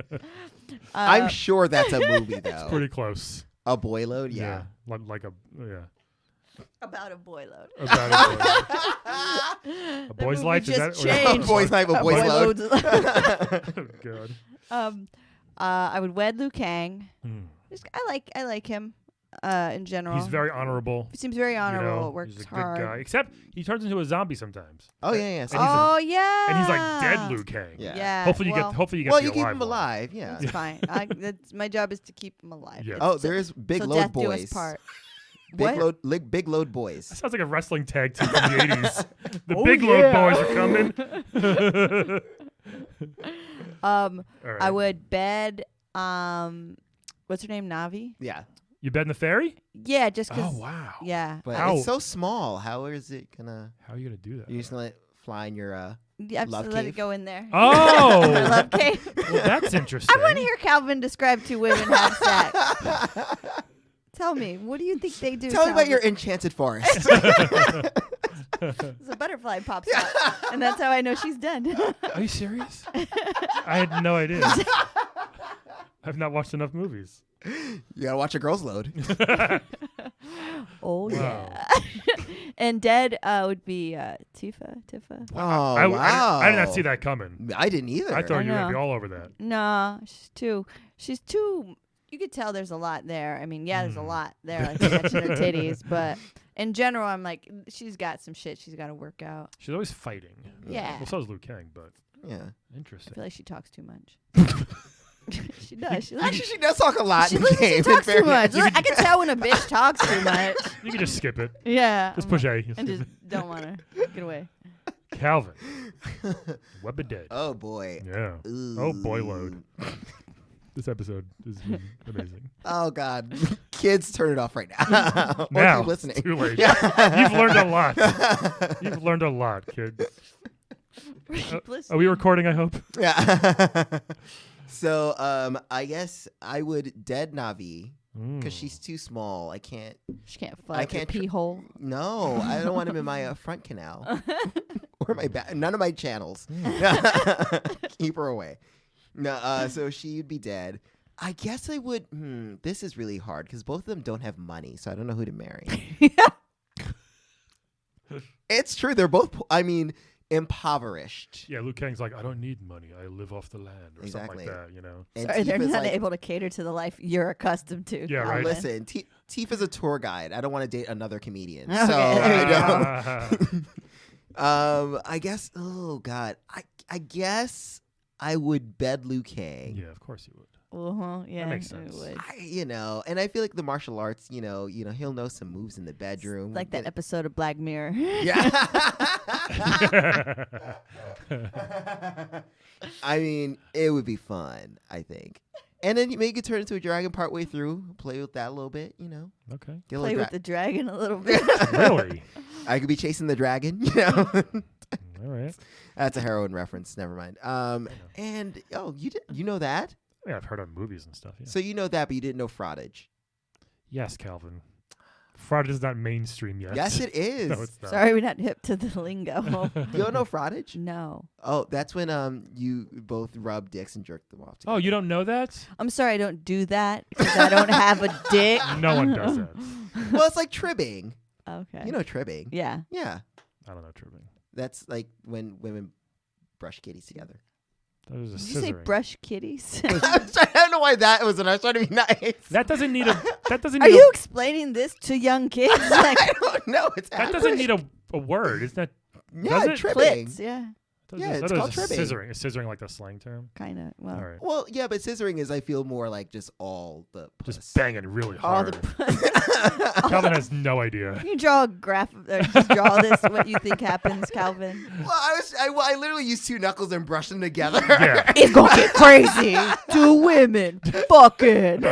[SPEAKER 3] I'm sure that's a movie, though.
[SPEAKER 1] Pretty close.
[SPEAKER 3] A boy load? Yeah.
[SPEAKER 1] Like a
[SPEAKER 4] About a boy load.
[SPEAKER 1] About a boy's life is
[SPEAKER 4] just
[SPEAKER 1] that?
[SPEAKER 4] changed.
[SPEAKER 3] A boy's life, a boy's load.
[SPEAKER 1] Oh God.
[SPEAKER 4] I would wed Liu Kang.
[SPEAKER 1] Hmm.
[SPEAKER 4] I like him. In general,
[SPEAKER 1] He's very honorable.
[SPEAKER 4] He seems very honorable.
[SPEAKER 1] You know,
[SPEAKER 4] Works
[SPEAKER 1] he's a
[SPEAKER 4] hard.
[SPEAKER 1] good guy. Except he turns into a zombie sometimes.
[SPEAKER 3] Oh, yeah.
[SPEAKER 4] Oh yeah.
[SPEAKER 1] And he's like dead Liu Kang.
[SPEAKER 3] Yeah.
[SPEAKER 4] Yeah.
[SPEAKER 1] Hopefully you get
[SPEAKER 3] Well,
[SPEAKER 1] the
[SPEAKER 3] you keep
[SPEAKER 1] alive
[SPEAKER 3] him
[SPEAKER 1] one.
[SPEAKER 3] alive, yeah.
[SPEAKER 4] That's fine. My job is to keep him alive.
[SPEAKER 1] Yeah.
[SPEAKER 3] Oh, there's big
[SPEAKER 4] so
[SPEAKER 3] load
[SPEAKER 4] death do us
[SPEAKER 3] boys.
[SPEAKER 4] part.
[SPEAKER 3] Big
[SPEAKER 4] What?
[SPEAKER 3] big load
[SPEAKER 1] That
[SPEAKER 3] boys.
[SPEAKER 1] sounds like a wrestling tag team from the 80s. The
[SPEAKER 4] Oh,
[SPEAKER 1] big
[SPEAKER 4] yeah.
[SPEAKER 1] load boys are coming. All right.
[SPEAKER 4] I would bed. What's her name? Navi.
[SPEAKER 3] Yeah.
[SPEAKER 1] You bet in the fairy?
[SPEAKER 4] Yeah, just because.
[SPEAKER 1] Oh, wow.
[SPEAKER 4] Yeah.
[SPEAKER 3] But
[SPEAKER 1] How?
[SPEAKER 3] it's so small. How is it gonna?
[SPEAKER 1] How are you going to do that?
[SPEAKER 3] You're just gonna let it fly in your
[SPEAKER 4] Yeah, I'm
[SPEAKER 3] Love
[SPEAKER 4] just let it
[SPEAKER 3] cave?
[SPEAKER 4] go in there.
[SPEAKER 1] Oh.
[SPEAKER 4] My love cave.
[SPEAKER 1] Well, that's interesting.
[SPEAKER 4] I want to hear Calvin describe two women have sex. Tell me, what do you think they do?
[SPEAKER 3] Tell me about
[SPEAKER 4] Calvin?
[SPEAKER 3] your enchanted forest.
[SPEAKER 4] The butterfly pops out, and that's how I know she's done.
[SPEAKER 1] Are you serious? I had no idea. I've not watched enough movies.
[SPEAKER 3] You gotta watch a girl's load.
[SPEAKER 4] Oh
[SPEAKER 1] Wow.
[SPEAKER 4] yeah. And dead would be Tifa.
[SPEAKER 3] Oh,
[SPEAKER 1] I
[SPEAKER 3] wow.
[SPEAKER 1] did not see that coming.
[SPEAKER 3] I didn't either.
[SPEAKER 1] I thought you were going to
[SPEAKER 4] know.
[SPEAKER 1] be all over that.
[SPEAKER 4] No, she's too. You could tell there's a lot there. I mean, yeah, there's a lot there. Like you mentioned her titties, but in general, I'm like, she's got some shit she's got to work out.
[SPEAKER 1] She's always fighting.
[SPEAKER 4] Yeah.
[SPEAKER 1] Well, so is Liu Kang, but
[SPEAKER 3] Yeah.
[SPEAKER 4] I
[SPEAKER 1] interesting.
[SPEAKER 4] feel like she talks too much. She does.
[SPEAKER 3] Actually, she does talk a lot
[SPEAKER 4] She,
[SPEAKER 3] in the game.
[SPEAKER 4] she talks
[SPEAKER 3] in
[SPEAKER 4] too much.
[SPEAKER 3] fairness.
[SPEAKER 4] Look, I can tell when a bitch talks too much.
[SPEAKER 1] You can just skip it.
[SPEAKER 4] Yeah.
[SPEAKER 1] Just
[SPEAKER 4] I'm
[SPEAKER 1] push
[SPEAKER 4] like-
[SPEAKER 1] A.
[SPEAKER 4] And just don't want to get away.
[SPEAKER 1] Calvin. Web of Dead.
[SPEAKER 3] Oh boy.
[SPEAKER 1] Yeah.
[SPEAKER 3] Ooh.
[SPEAKER 1] Oh, boy load. This episode is amazing.
[SPEAKER 3] Oh god. Kids, turn it off right now. Or
[SPEAKER 1] Now,
[SPEAKER 3] keep listening.
[SPEAKER 1] it's too late.
[SPEAKER 3] Yeah.
[SPEAKER 1] You've learned a lot. You've learned a lot, kid. Are we recording, I hope?
[SPEAKER 3] Yeah. So, I guess I would dead Navi because she's too small. I can't.
[SPEAKER 4] She can't fuck.
[SPEAKER 3] I can't
[SPEAKER 4] pee hole.
[SPEAKER 3] No, I don't want him in my front canal or my back. None of my channels. Keep her away. No. So she'd be dead. I guess I would. This is really hard because both of them don't have money, so I don't know who to marry. It's true. They're both. Impoverished.
[SPEAKER 1] Yeah, Liu Kang's like, I don't need money. I live off the land or
[SPEAKER 3] Exactly.
[SPEAKER 1] something like that, you know?
[SPEAKER 3] And
[SPEAKER 4] Sorry, they're
[SPEAKER 3] Tifa's
[SPEAKER 4] not
[SPEAKER 3] like,
[SPEAKER 4] able to cater to the life you're accustomed to.
[SPEAKER 1] Yeah, right.
[SPEAKER 3] Listen, Tifa's a tour guide. I don't want to date another comedian.
[SPEAKER 4] Okay,
[SPEAKER 3] So
[SPEAKER 4] there you
[SPEAKER 3] I don't. I guess. Oh God. I guess I would bed Liu Kang.
[SPEAKER 1] Yeah, of course you would.
[SPEAKER 4] Yeah,
[SPEAKER 1] makes
[SPEAKER 4] it
[SPEAKER 1] sense.
[SPEAKER 4] would.
[SPEAKER 3] And I feel like the martial arts. He'll know some moves in the bedroom.
[SPEAKER 4] Like that episode of Black Mirror.
[SPEAKER 3] Yeah. I mean, it would be fun. I think. And then you maybe could turn into a dragon partway through. Play with that a little bit.
[SPEAKER 1] Okay.
[SPEAKER 3] Get a
[SPEAKER 4] Play
[SPEAKER 3] little
[SPEAKER 4] with the dragon a little bit.
[SPEAKER 1] Really?
[SPEAKER 3] I could be chasing the dragon.
[SPEAKER 1] All right.
[SPEAKER 3] That's a heroin reference. Never mind. And you know that?
[SPEAKER 1] Yeah, I've heard of movies and stuff. Yeah.
[SPEAKER 3] So you know that, but you didn't know fraudage.
[SPEAKER 1] Yes, Calvin. Fraud is not mainstream yet.
[SPEAKER 3] Yes, it is.
[SPEAKER 1] No, it's not.
[SPEAKER 4] Sorry, we're not hip to the lingo.
[SPEAKER 3] You don't know fraudage?
[SPEAKER 4] No.
[SPEAKER 3] Oh, that's when you both rub dicks and jerk them off together.
[SPEAKER 1] Oh, you don't know that?
[SPEAKER 4] I'm sorry, I don't do that because I don't have a dick.
[SPEAKER 1] No one does that.
[SPEAKER 3] Well, it's like tribbing.
[SPEAKER 4] Okay.
[SPEAKER 3] You know tribbing.
[SPEAKER 4] Yeah.
[SPEAKER 3] Yeah.
[SPEAKER 1] I don't know tripping.
[SPEAKER 3] That's like when women brush kitties together.
[SPEAKER 1] That was a
[SPEAKER 4] Did you say
[SPEAKER 1] scissoring.
[SPEAKER 4] brush kitties?
[SPEAKER 3] I don't know why that was, and I was trying to be nice.
[SPEAKER 1] That doesn't need a. That doesn't.
[SPEAKER 4] Are
[SPEAKER 1] Need
[SPEAKER 4] you explaining this to young kids? Like
[SPEAKER 3] I don't know. It's
[SPEAKER 1] that doesn't need a word. It's not.
[SPEAKER 3] Yeah,
[SPEAKER 1] does it?
[SPEAKER 3] tribbing.
[SPEAKER 4] clits, yeah.
[SPEAKER 3] Yeah,
[SPEAKER 1] that
[SPEAKER 3] it's
[SPEAKER 1] was
[SPEAKER 3] called
[SPEAKER 1] a
[SPEAKER 3] tribbing.
[SPEAKER 1] Scissoring. Is scissoring like the slang term?
[SPEAKER 4] Kind of. Well,
[SPEAKER 1] All right.
[SPEAKER 3] Well, yeah, but scissoring is, I feel, more like just all the puss.
[SPEAKER 1] Just banging really
[SPEAKER 4] all
[SPEAKER 1] hard.
[SPEAKER 4] the.
[SPEAKER 1] Calvin has no idea.
[SPEAKER 4] Can you draw a graph? Just draw this. What you think happens, Calvin?
[SPEAKER 3] Well, I literally used two knuckles and brushed them together.
[SPEAKER 1] Yeah.
[SPEAKER 4] It's gonna get crazy. Two women fucking.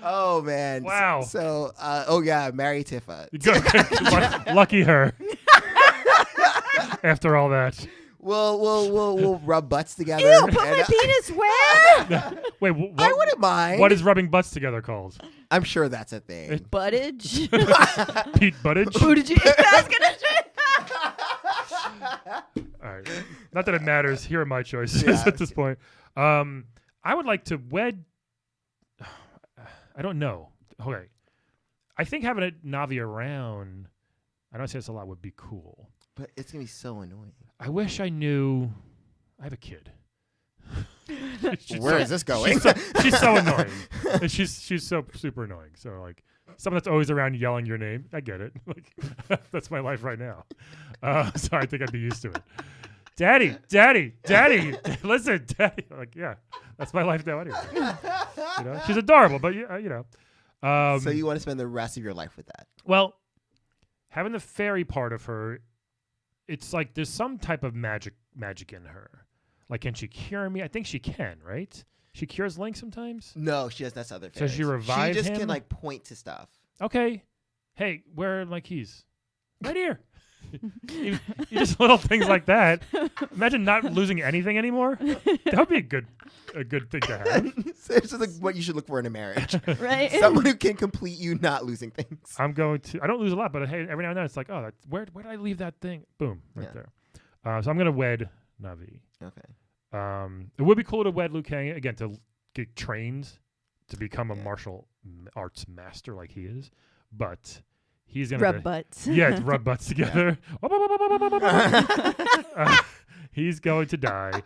[SPEAKER 3] Oh man.
[SPEAKER 1] Wow.
[SPEAKER 3] So, oh yeah, marry Tifa.
[SPEAKER 1] Lucky her. After all that.
[SPEAKER 3] We'll rub butts together.
[SPEAKER 4] Ew, put my
[SPEAKER 3] and,
[SPEAKER 4] penis where?
[SPEAKER 1] Wait,
[SPEAKER 3] I wouldn't mind.
[SPEAKER 1] what is rubbing butts together called?
[SPEAKER 3] I'm sure that's a thing.
[SPEAKER 4] Buttage.
[SPEAKER 1] Pete Buttigieg?
[SPEAKER 4] Who did you? I was gonna say.
[SPEAKER 1] All right. Not that it matters. Here are my choices
[SPEAKER 3] Yeah.
[SPEAKER 1] at this point. I would like to wed. I don't know. Okay. I think having a Navi around, I don't say this a lot, would be cool.
[SPEAKER 3] But it's gonna be so annoying.
[SPEAKER 1] I wish I knew. I have a kid.
[SPEAKER 3] Where is this going?
[SPEAKER 1] She's so annoying. And she's so super annoying. So like someone that's always around yelling your name, I get it. Like that's my life right now. So I think I'd be used to it. Daddy, listen, Daddy. Like yeah, that's my life now anyway. You know, she's adorable, but you know.
[SPEAKER 3] So you want to spend the rest of your life with that?
[SPEAKER 1] Well, having the fairy part of her, it's like there's some type of magic in her. Like, can she cure me? I think she can, right? She cures Link sometimes?
[SPEAKER 3] No, she has that's other.
[SPEAKER 1] So she revives
[SPEAKER 3] She just
[SPEAKER 1] him?
[SPEAKER 3] can like point to stuff.
[SPEAKER 1] Okay. Hey, where are my keys? Right here. you just little things like that. Imagine not losing anything anymore. That would be a good thing to have.
[SPEAKER 3] So it's just like what you should look for in a marriage.
[SPEAKER 4] Right.
[SPEAKER 3] Someone who can complete you not losing things.
[SPEAKER 1] I don't lose a lot, but hey, every now and then it's like, oh, where did I leave that thing? Boom, right there. So I'm gonna wed Navi.
[SPEAKER 3] Okay.
[SPEAKER 1] It would be cool to wed Liu Kang again, to get trained to become a martial arts master like he is, but he's gonna
[SPEAKER 4] Rub butts.
[SPEAKER 1] Yeah, rub butts together. He's going to die.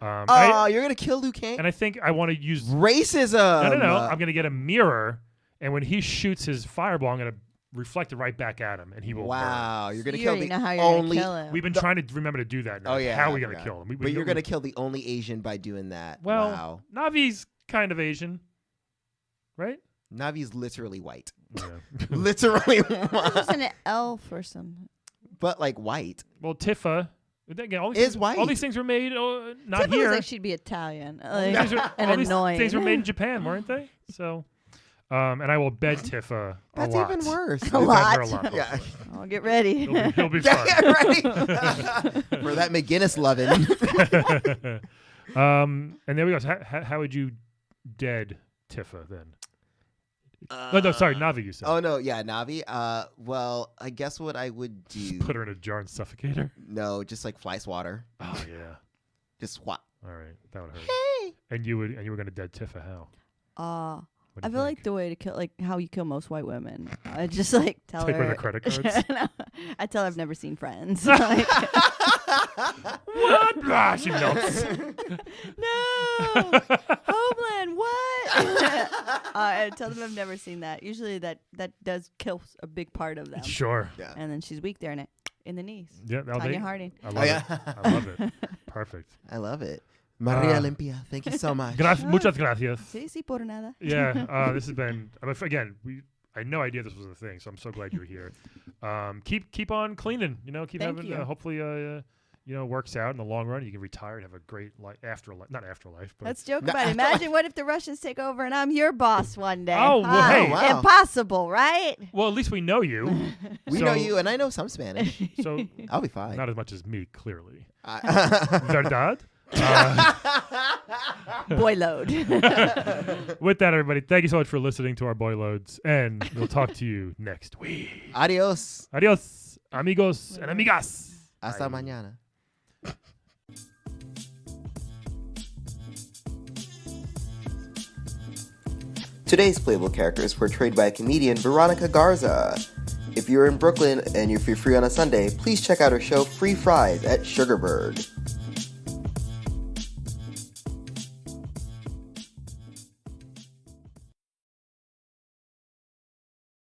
[SPEAKER 3] You're gonna kill Liu Kang?
[SPEAKER 1] And I think I want to use
[SPEAKER 3] Racism.
[SPEAKER 1] No. I'm gonna get a mirror, and when he shoots his fireball, I'm gonna reflect it right back at him, and he will.
[SPEAKER 3] Wow,
[SPEAKER 1] burn.
[SPEAKER 3] you're gonna
[SPEAKER 4] You
[SPEAKER 3] kill
[SPEAKER 4] already
[SPEAKER 3] the
[SPEAKER 4] know how you're
[SPEAKER 3] only.
[SPEAKER 4] gonna kill him.
[SPEAKER 1] We've been trying to remember to do that now.
[SPEAKER 3] Oh yeah,
[SPEAKER 1] how are we
[SPEAKER 3] I
[SPEAKER 1] gonna
[SPEAKER 3] forgot.
[SPEAKER 1] kill him?
[SPEAKER 3] But you're gonna kill the only Asian by doing that.
[SPEAKER 1] Well,
[SPEAKER 3] wow.
[SPEAKER 1] Navi's kind of Asian, right?
[SPEAKER 3] Navi's literally white.
[SPEAKER 1] Yeah.
[SPEAKER 3] Literally
[SPEAKER 4] Just
[SPEAKER 3] white.
[SPEAKER 4] an elf or something.
[SPEAKER 3] But like white.
[SPEAKER 1] Well, Tifa. Again, all
[SPEAKER 3] Is
[SPEAKER 1] things,
[SPEAKER 3] white.
[SPEAKER 1] All these things were made not
[SPEAKER 4] Tifa
[SPEAKER 1] here.
[SPEAKER 4] looks like she'd be Italian.
[SPEAKER 1] All these
[SPEAKER 4] Like,
[SPEAKER 1] are-
[SPEAKER 4] and
[SPEAKER 1] all these
[SPEAKER 4] annoying.
[SPEAKER 1] things were made in Japan, weren't they? So, and I will bed Tifa
[SPEAKER 3] That's
[SPEAKER 1] a lot.
[SPEAKER 3] even worse.
[SPEAKER 1] I'll bed her
[SPEAKER 4] lot.
[SPEAKER 1] a lot.
[SPEAKER 3] Yeah.
[SPEAKER 1] hopefully.
[SPEAKER 4] Oh, get ready.
[SPEAKER 1] He'll be
[SPEAKER 3] Yeah,
[SPEAKER 1] fun.
[SPEAKER 3] right. For that McGinnis loving.
[SPEAKER 1] And there we go. So how would you dead Tifa then? No, sorry, Navi. You said.
[SPEAKER 3] Oh no, yeah, Navi. Well, I guess what I would do.
[SPEAKER 1] Put her in a jar and suffocate her.
[SPEAKER 3] No, just like fly swatter.
[SPEAKER 1] Oh yeah.
[SPEAKER 3] Just swat.
[SPEAKER 1] All right, that would hurt.
[SPEAKER 4] Hey.
[SPEAKER 1] And you were gonna dead Tifa how? What do
[SPEAKER 4] I
[SPEAKER 1] you
[SPEAKER 4] feel
[SPEAKER 1] think?
[SPEAKER 4] like the way to kill, like how you kill most white women. I just like tell
[SPEAKER 1] Take
[SPEAKER 4] her.
[SPEAKER 1] away the credit cards.
[SPEAKER 4] I tell her I've never seen Friends. Like,
[SPEAKER 1] What? Ah, she melts.
[SPEAKER 4] no, Homeland. What? I tell them I've never seen that. Usually that does kill a big part of them.
[SPEAKER 1] Sure.
[SPEAKER 3] Yeah.
[SPEAKER 4] And then she's weak there in the knees.
[SPEAKER 1] Yeah.
[SPEAKER 4] Tanya Harding.
[SPEAKER 1] I love it. I love it. Perfect.
[SPEAKER 3] I love it. Maria Limpia, thank you so much.
[SPEAKER 1] Muchas gracias.
[SPEAKER 4] Sí, por nada.
[SPEAKER 1] Yeah. This has been again. I had no idea this was a thing, so I'm so glad you're here. Keep on cleaning. You know, keep
[SPEAKER 4] Thank
[SPEAKER 1] having.
[SPEAKER 4] you.
[SPEAKER 1] Hopefully, works out in the long run. You can retire and have a great afterlife. Not afterlife, but
[SPEAKER 4] Let's joke about it. Imagine what if the Russians take over and I'm your boss one day.
[SPEAKER 1] Oh, well, hey.
[SPEAKER 3] Wow.
[SPEAKER 4] Impossible, right?
[SPEAKER 1] well, at least we know you.
[SPEAKER 3] We know you, and I know some Spanish.
[SPEAKER 1] So
[SPEAKER 3] I'll be fine.
[SPEAKER 1] not as much as me, clearly.
[SPEAKER 3] I-
[SPEAKER 1] Verdad?
[SPEAKER 4] Boy load.
[SPEAKER 1] With that, everybody, thank you so much for listening to our boy loads, and we'll talk to you next week.
[SPEAKER 3] Adios.
[SPEAKER 1] Adios, amigos and amigas.
[SPEAKER 3] Hasta mañana. Today's playable character is portrayed by comedian Veronica Garza. If you're in Brooklyn and if you're free on a Sunday, please check out her show Free Fries at Sugarbird.